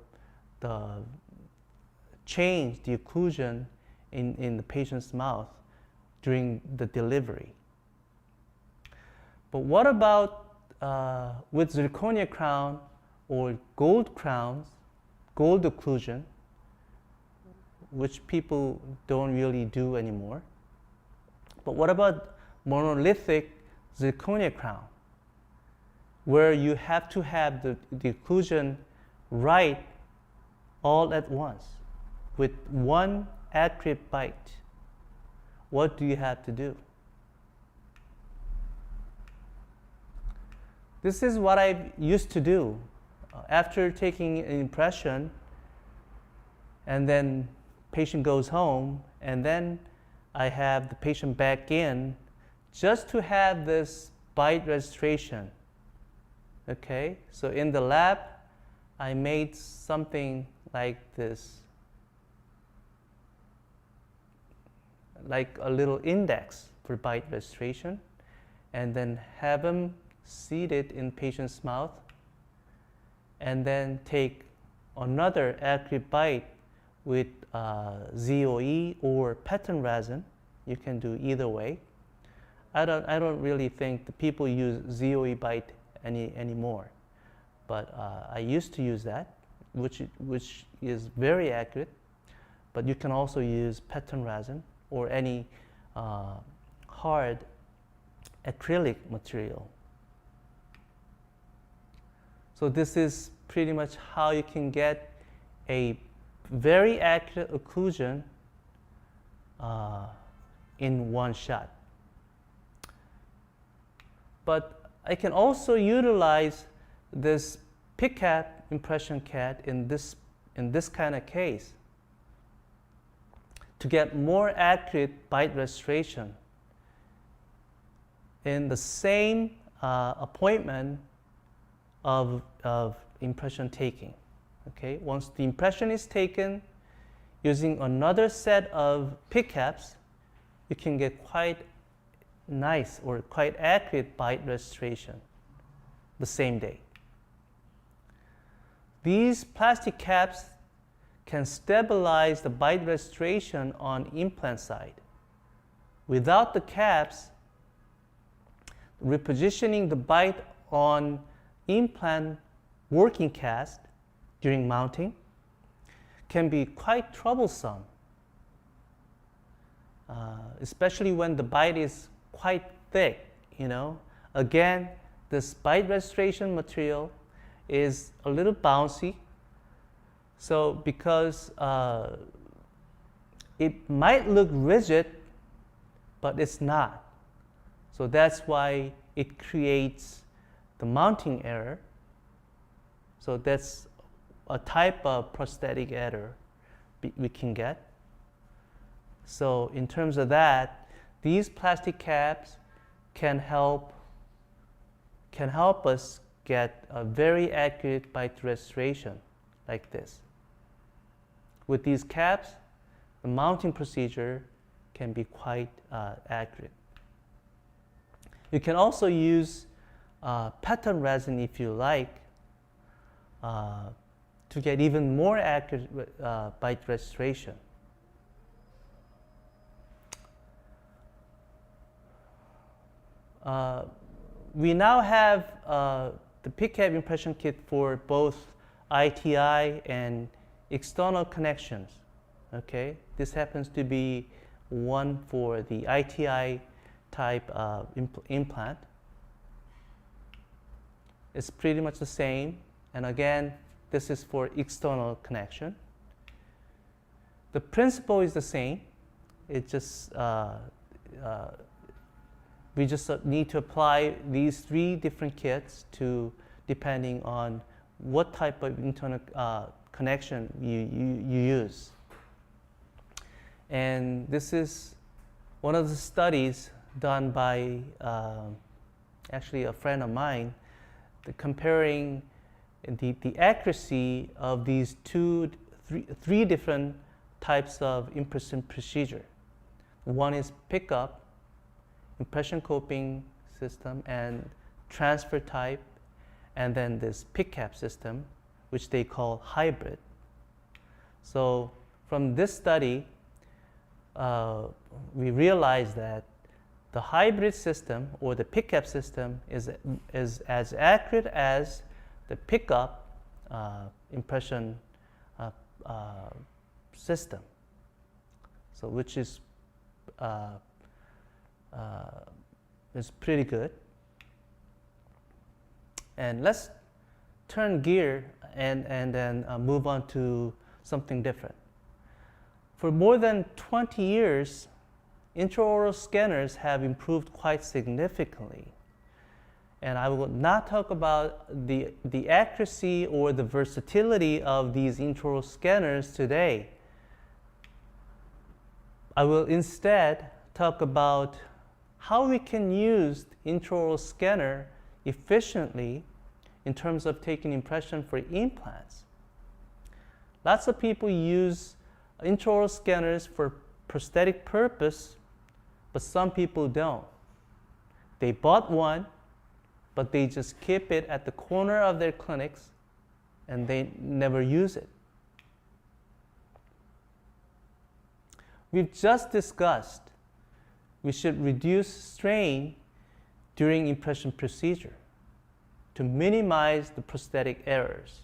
change the occlusion in the patient's mouth during the delivery. But what about with zirconia crown or gold crowns, gold occlusion, which people don't really do anymore? But what about monolithic zirconia crown, where you have to have the occlusion right all at once with one accurate bite? What do you have to do? This is what I used to do. After taking an impression, and then patient goes home, and then I have the patient back in just to have this bite registration. Okay, so in the lab, I made something like this, like a little index for bite registration, and then have them seat it in patient's mouth, and then take another accurate bite with ZOE or pattern resin. You can do either way. I don't really think the people use ZOE bite anymore, but I used to use that, which is very accurate. But you can also use pattern resin or any hard acrylic material. So this is pretty much how you can get a very accurate occlusion in one shot. But I can also utilize this PICAP impression CAD in this kind of case to get more accurate bite restoration in the same appointment of impression taking. Okay, once the impression is taken, using another set of PICAPs, you can get quite nice or quite accurate bite restoration the same day. These plastic caps can stabilize the bite restoration on implant side. Without the caps, repositioning the bite on implant working cast during mounting can be quite troublesome. especially when the bite is quite thick, you know. Again, this bite restoration material is a little bouncy. So because it might look rigid, but it's not. So that's why it creates the mounting error. So that's a type of prosthetic error we can get. So in terms of that, these plastic caps can help us get a very accurate bite restoration like this. With these caps, the mounting procedure can be quite accurate. You can also use pattern resin if you like to get even more accurate bite restoration. We now have the PIC-cap impression kit for both ITI and external connections. Okay, this happens to be one for the ITI type implant. It's pretty much the same, and again, this is for external connection. The principle is the same. It just we just need to apply these 3 different kits to depending on what type of internal connection you use. And this is one of the studies done by actually a friend of mine, comparing the accuracy of these 3 different types of impression procedure. One is pickup, impression coping system, and transfer type, and then this PIC-cap system, which they call hybrid. So from this study, we realized that the hybrid system or the PIC-cap system is as accurate as the pickup impression system. So which is pretty good. And let's turn gear and then move on to something different. For more than 20 years, intraoral scanners have improved quite significantly. And I will not talk about the accuracy or the versatility of these intraoral scanners today. I will instead talk about how we can use intraoral scanner efficiently in terms of taking impression for implants. Lots of people use intraoral scanners for prosthetic purpose, but some people don't. They bought one, but they just keep it at the corner of their clinics and they never use it. We've just discussed we should reduce strain during impression procedure to minimize the prosthetic errors.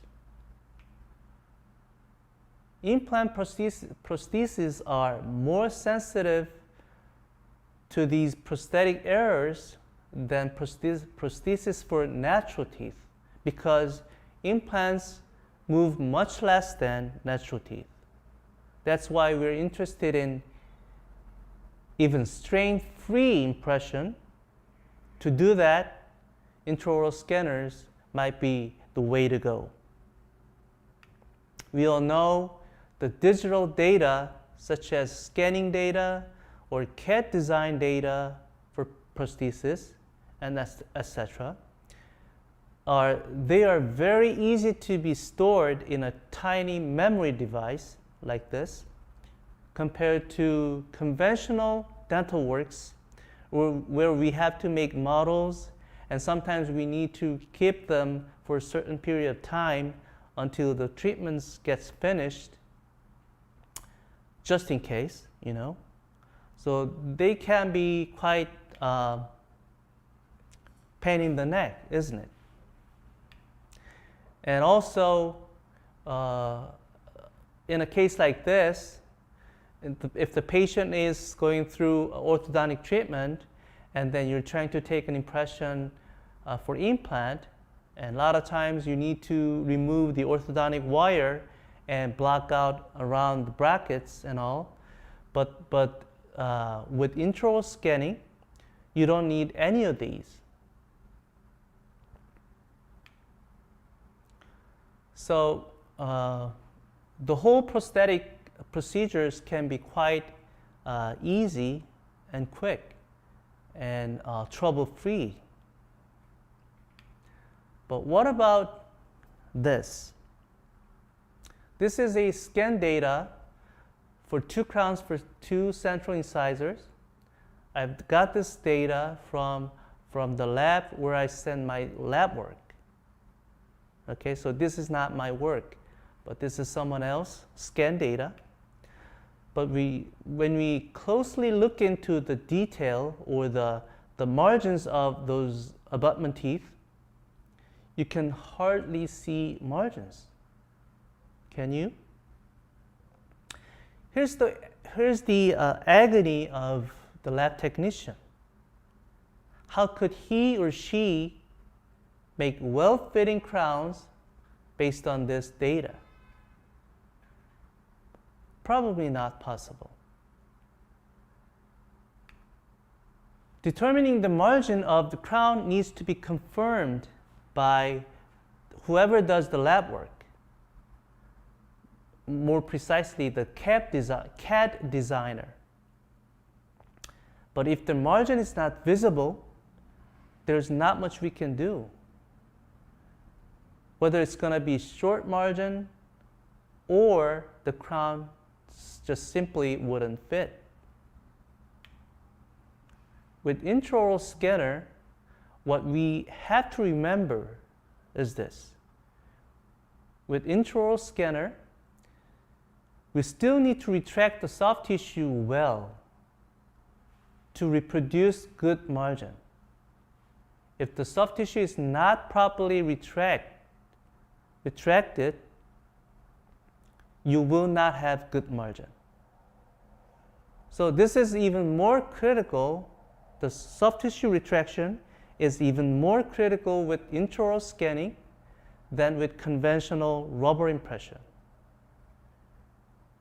Implant prostheses are more sensitive to these prosthetic errors than prosthesis for natural teeth because implants move much less than natural teeth. That's why we're interested in even strain-free impression. To do that, intraoral scanners might be the way to go. We all know the digital data, such as scanning data or CAD design data for prosthesis, and etc., they are very easy to be stored in a tiny memory device like this, compared to conventional dental works, where we have to make models, and sometimes we need to keep them for a certain period of time until the treatments gets finished, just in case, you know. So they can be quite pain in the neck, isn't it? And also, in a case like this, if the patient is going through orthodontic treatment and then you're trying to take an impression for implant, and a lot of times you need to remove the orthodontic wire and block out around the brackets and all. But with intraoral scanning, you don't need any of these. So the whole prosthetic procedures can be quite easy and quick and trouble-free. But what about this? This is a scan data for 2 crowns for 2 central incisors. I've got this data from the lab where I send my lab work. Okay, so this is not my work, but this is someone else scan data. But when we closely look into the detail or the margins of those abutment teeth, you can hardly see margins. Can you? Here's the agony of the lab technician. How could he or she make well-fitting crowns based on this data? Probably not possible. Determining the margin of the crown needs to be confirmed by whoever does the lab work. More precisely, the CAD designer. But if the margin is not visible, there's not much we can do. Whether it's going to be short margin or the crown just simply wouldn't fit. With intraoral scanner, what we have to remember is this. With intraoral scanner, we still need to retract the soft tissue well to reproduce good margin. If the soft tissue is not properly retracted, you will not have good margin. So this is even more critical. The soft tissue retraction is even more critical with intraoral scanning than with conventional rubber impression.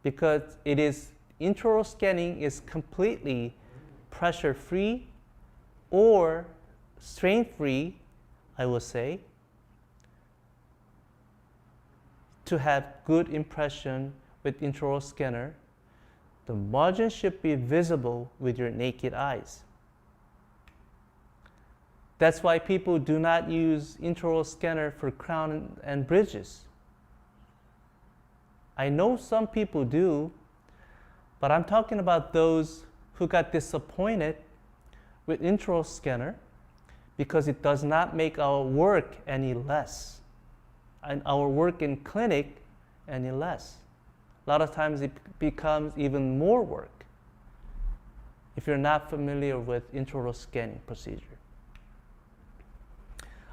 Because intraoral scanning is completely pressure-free or strain-free, I will say, to have good impression with intraoral scanner. The margin should be visible with your naked eyes. That's why people do not use intraoral scanner for crown and bridges. I know some people do, but I'm talking about those who got disappointed with intraoral scanner because it does not make our work any less, and our work in clinic any less. A lot of times it becomes even more work if you're not familiar with intraoral scanning procedure.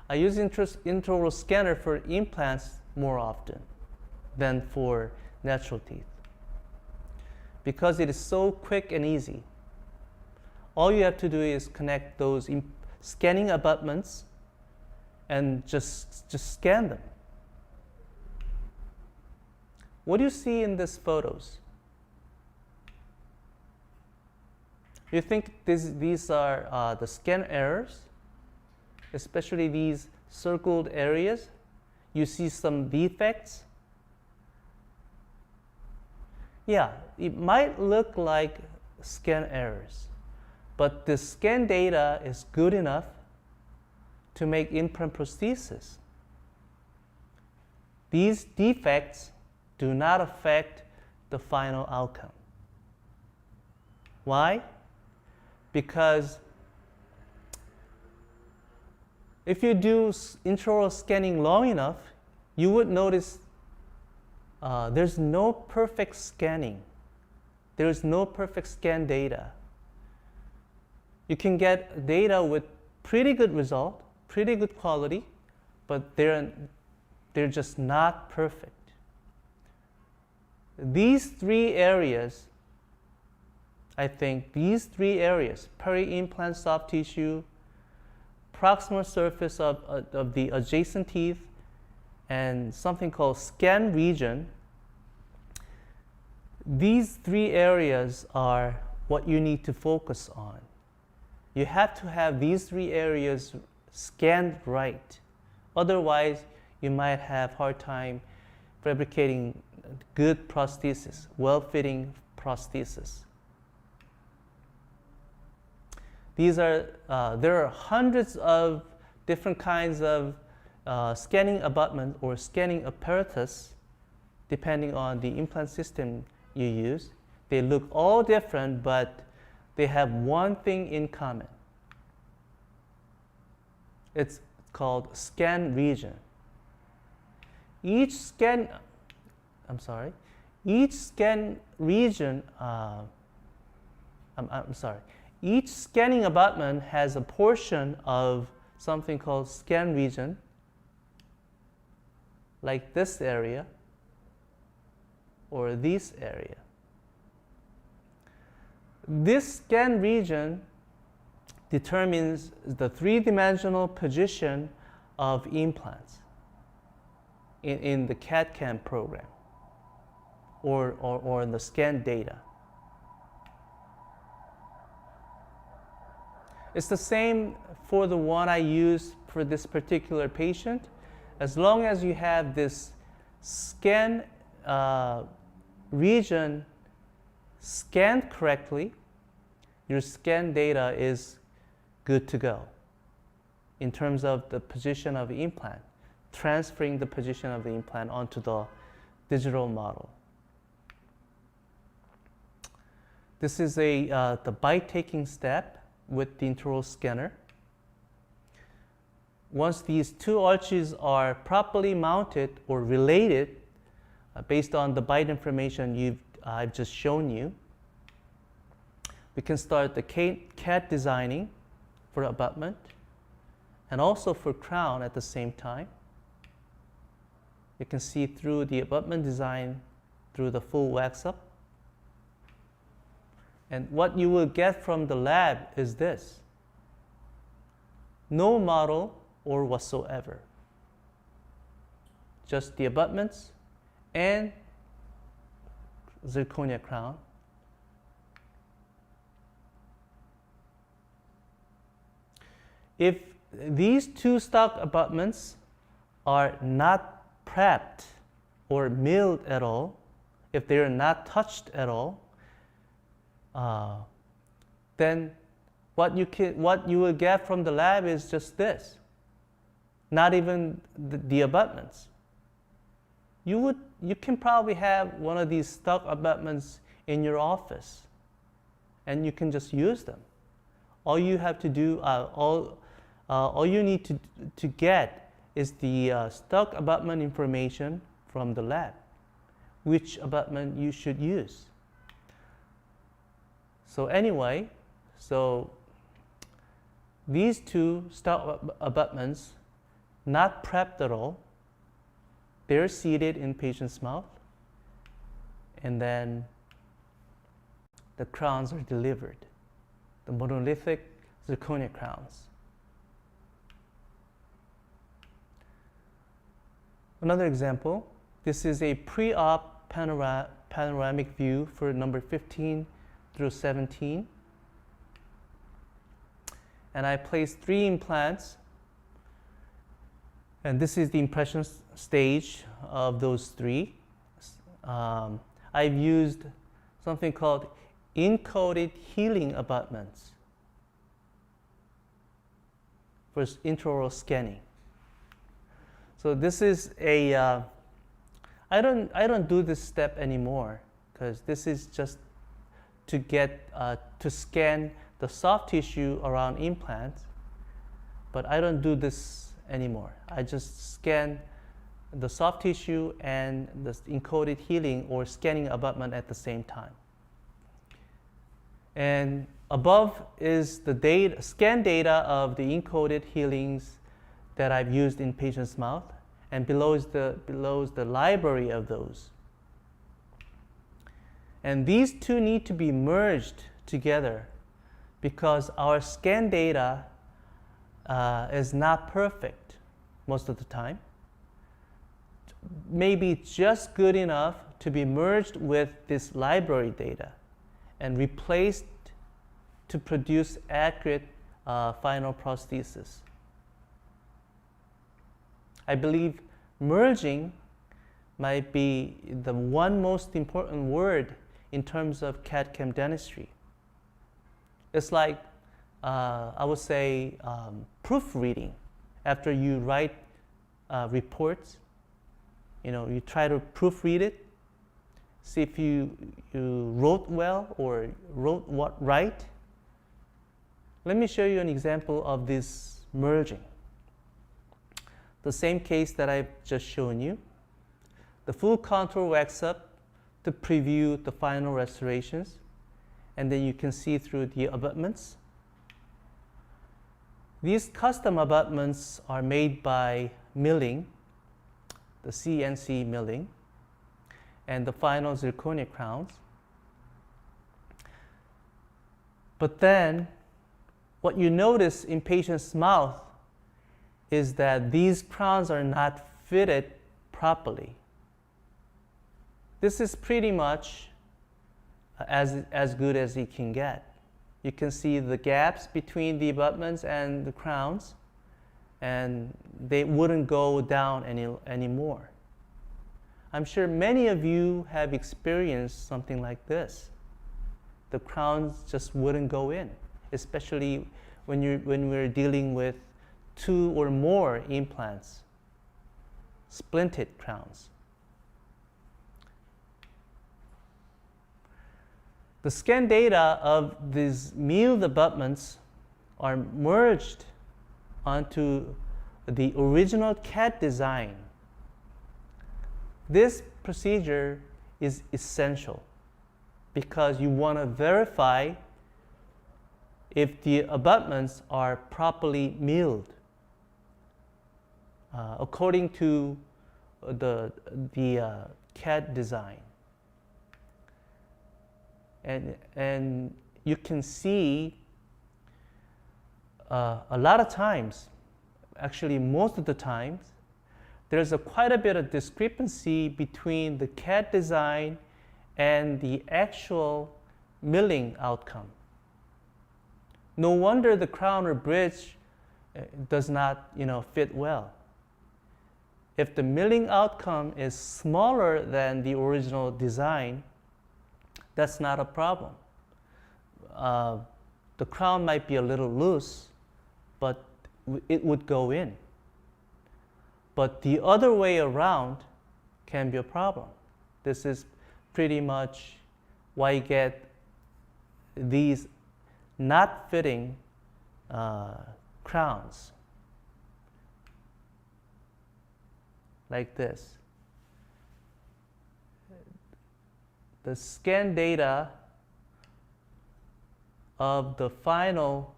I use intraoral scanner for implants more often than for natural teeth because it is so quick and easy. All you have to do is connect those scanning abutments and just scan them. What do you see in these photos? You think these are the scan errors? Especially these circled areas? You see some defects? Yeah, it might look like scan errors, but the scan data is good enough to make implant prosthesis. These defects do not affect the final outcome. Why? Because if you do intraoral scanning long enough, you would notice there's no perfect scanning. There is no perfect scan data. You can get data with pretty good result, pretty good quality, but they're just not perfect. These 3 areas I think these three areas, peri-implant soft tissue, proximal surface of the adjacent teeth, and something called scan region, these three areas are what you need to focus on. You have to have these three areas scanned right. Otherwise, you might have hard time fabricating good prosthesis, well-fitting prosthesis. There are hundreds of different kinds of scanning abutment or scanning apparatus depending on the implant system you use. They look all different, but they have one thing in common. It's called scan region. Each scan region, each scanning abutment has a portion of something called scan region, like this area or this area. This scan region determines the three-dimensional position of implants in the CAD/CAM program or in the scan data. It's the same for the one I use for this particular patient. As long as you have this scan region scanned correctly, your scan data is good to go in terms of the position of the implant, transferring the position of the implant onto the digital model. This is the bite-taking step with the intraoral scanner. Once these two arches are properly mounted or related based on the bite information I've just shown you, we can start the CAD designing for abutment and also for crown at the same time. You can see through the abutment design through the full wax up. And what you will get from the lab is this: no model or whatsoever, just the abutments and zirconia crown. If these two stock abutments are not prepped or milled at all, if they are not touched at all, then what you will get from the lab is just this, not even the abutments. You can probably have one of these stock abutments in your office, and you can just use them. All you have to do, all you need to get is the stock abutment information from the lab, which abutment you should use. So anyway, these two stock abutments, not prepped at all, they're seated in patient's mouth, and then the crowns are delivered, the monolithic zirconia crowns. Another example, this is a pre-op panoramic view for number 15 through 17. And I placed 3 implants. And this is the impression stage of those 3. I've used something called encoded healing abutments for intraoral scanning. So this is I don't do this step anymore, because this is just to get to scan the soft tissue around implants, but I don't do this anymore. I just scan the soft tissue and the encoded healing or scanning abutment at the same time. And above is the scan data of the encoded healings that I've used in patient's mouth, and below is the library of those. And these two need to be merged together because our scan data is not perfect most of the time. Maybe just good enough to be merged with this library data and replaced to produce accurate final prosthesis. I believe merging might be the one most important word in terms of CAD/CAM dentistry. It's like, I would say, proofreading. After you write reports, you try to proofread it, see if you wrote well or wrote what right. Let me show you an example of this merging. The same case that I've just shown you. The full contour wax up to preview the final restorations, and then you can see through the abutments. These custom abutments are made by milling, the CNC milling, and the final zirconia crowns. But then, what you notice in patient's mouth is that these crowns are not fitted properly. This is pretty much as good as it can get. You can see the gaps between the abutments and the crowns, and they wouldn't go down anymore. I'm sure many of you have experienced something like this. The crowns just wouldn't go in, especially when we're dealing with 2 or more implants, splinted crowns. The scan data of these milled abutments are merged onto the original CAD design. This procedure is essential because you want to verify if the abutments are properly milled according to the CAD design. And you can see a lot of times, actually most of the times, there's quite a bit of discrepancy between the CAD design and the actual milling outcome. No wonder the crown or bridge does not fit well. If the milling outcome is smaller than the original design, that's not a problem. The crown might be a little loose, but it would go in. But the other way around can be a problem. This is pretty much why you get these not fitting crowns like this. The scan data of the final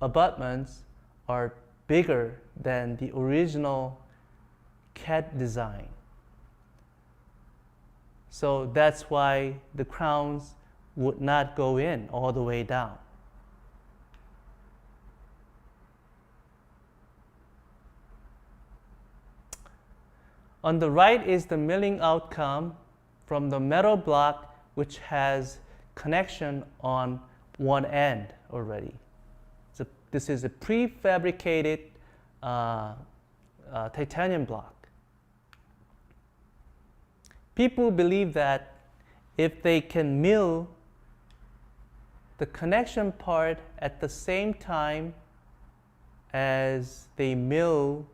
abutments are bigger than the original CAD design. So that's why the crowns would not go in all the way down. On the right is the milling outcome from the metal block, which has connection on one end already. So this is a prefabricated titanium block. People believe that if they can mill the connection part at the same time as they mill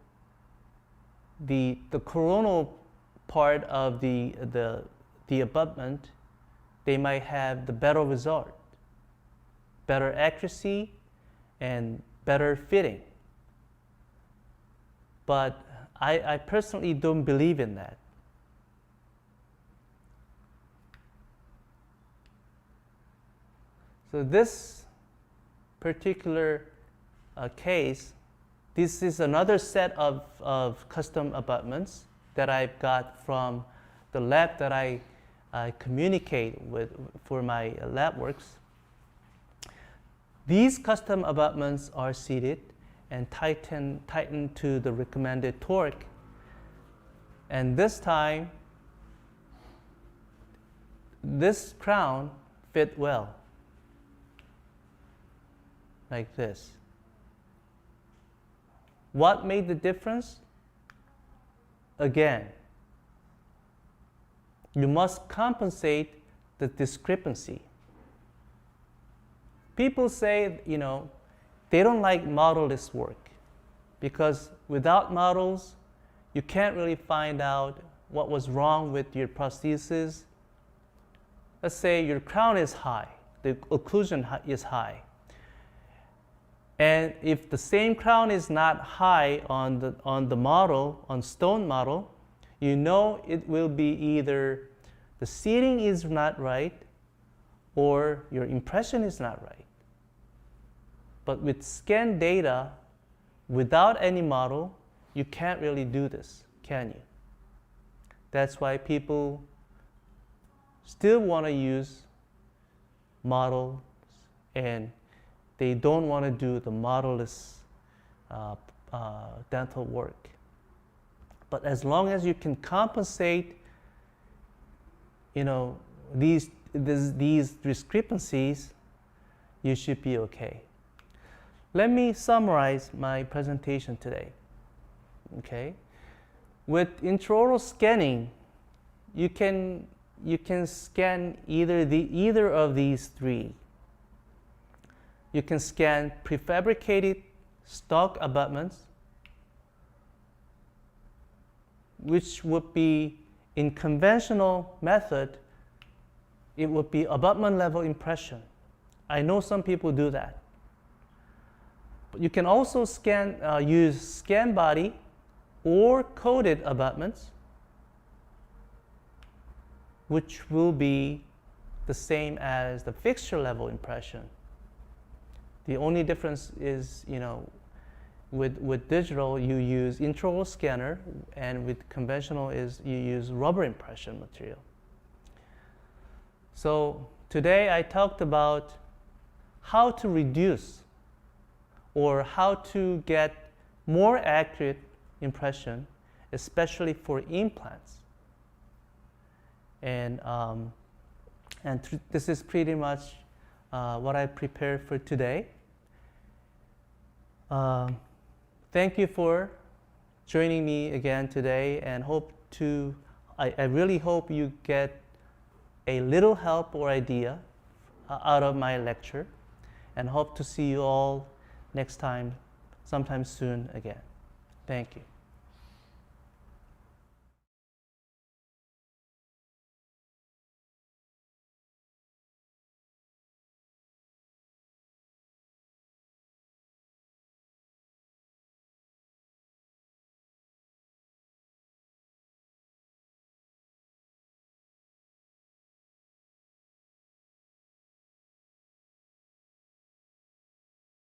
the coronal part of the abutment, they might have the better result, better accuracy, and better fitting. But I personally don't believe in that. So this particular case, this is another set of custom abutments that I've got from the lab that I communicate with for my lab works. These custom abutments are seated and tightened to the recommended torque. And this time, this crown fit well, like this. What made the difference? Again, you must compensate the discrepancy. People say, they don't like modelless work because without models, you can't really find out what was wrong with your prosthesis. Let's say your crown is high, the occlusion is high. And if the same crown is not high on the model, on stone model, it will be either the seating is not right or your impression is not right. But with scan data, without any model, you can't really do this, can you? That's why people still want to use models, and they don't want to do the modelless dental work. But as long as you can compensate, these discrepancies, you should be okay. Let me summarize my presentation today. Okay, with intraoral scanning, you can scan either of these three. You can scan prefabricated stock abutments, which would be in conventional method, it would be abutment level impression. I know some people do that. But you can also use scan body or coated abutments, which will be the same as the fixture level impression. The only difference is, with digital you use intraoral scanner, and with conventional is you use rubber impression material. So today I talked about how to reduce or how to get more accurate impression, especially for implants. And this is pretty much what I prepared for today. Thank you for joining me again today, and I really hope you get a little help or idea out of my lecture, and hope to see you all next time, sometime soon again. Thank you.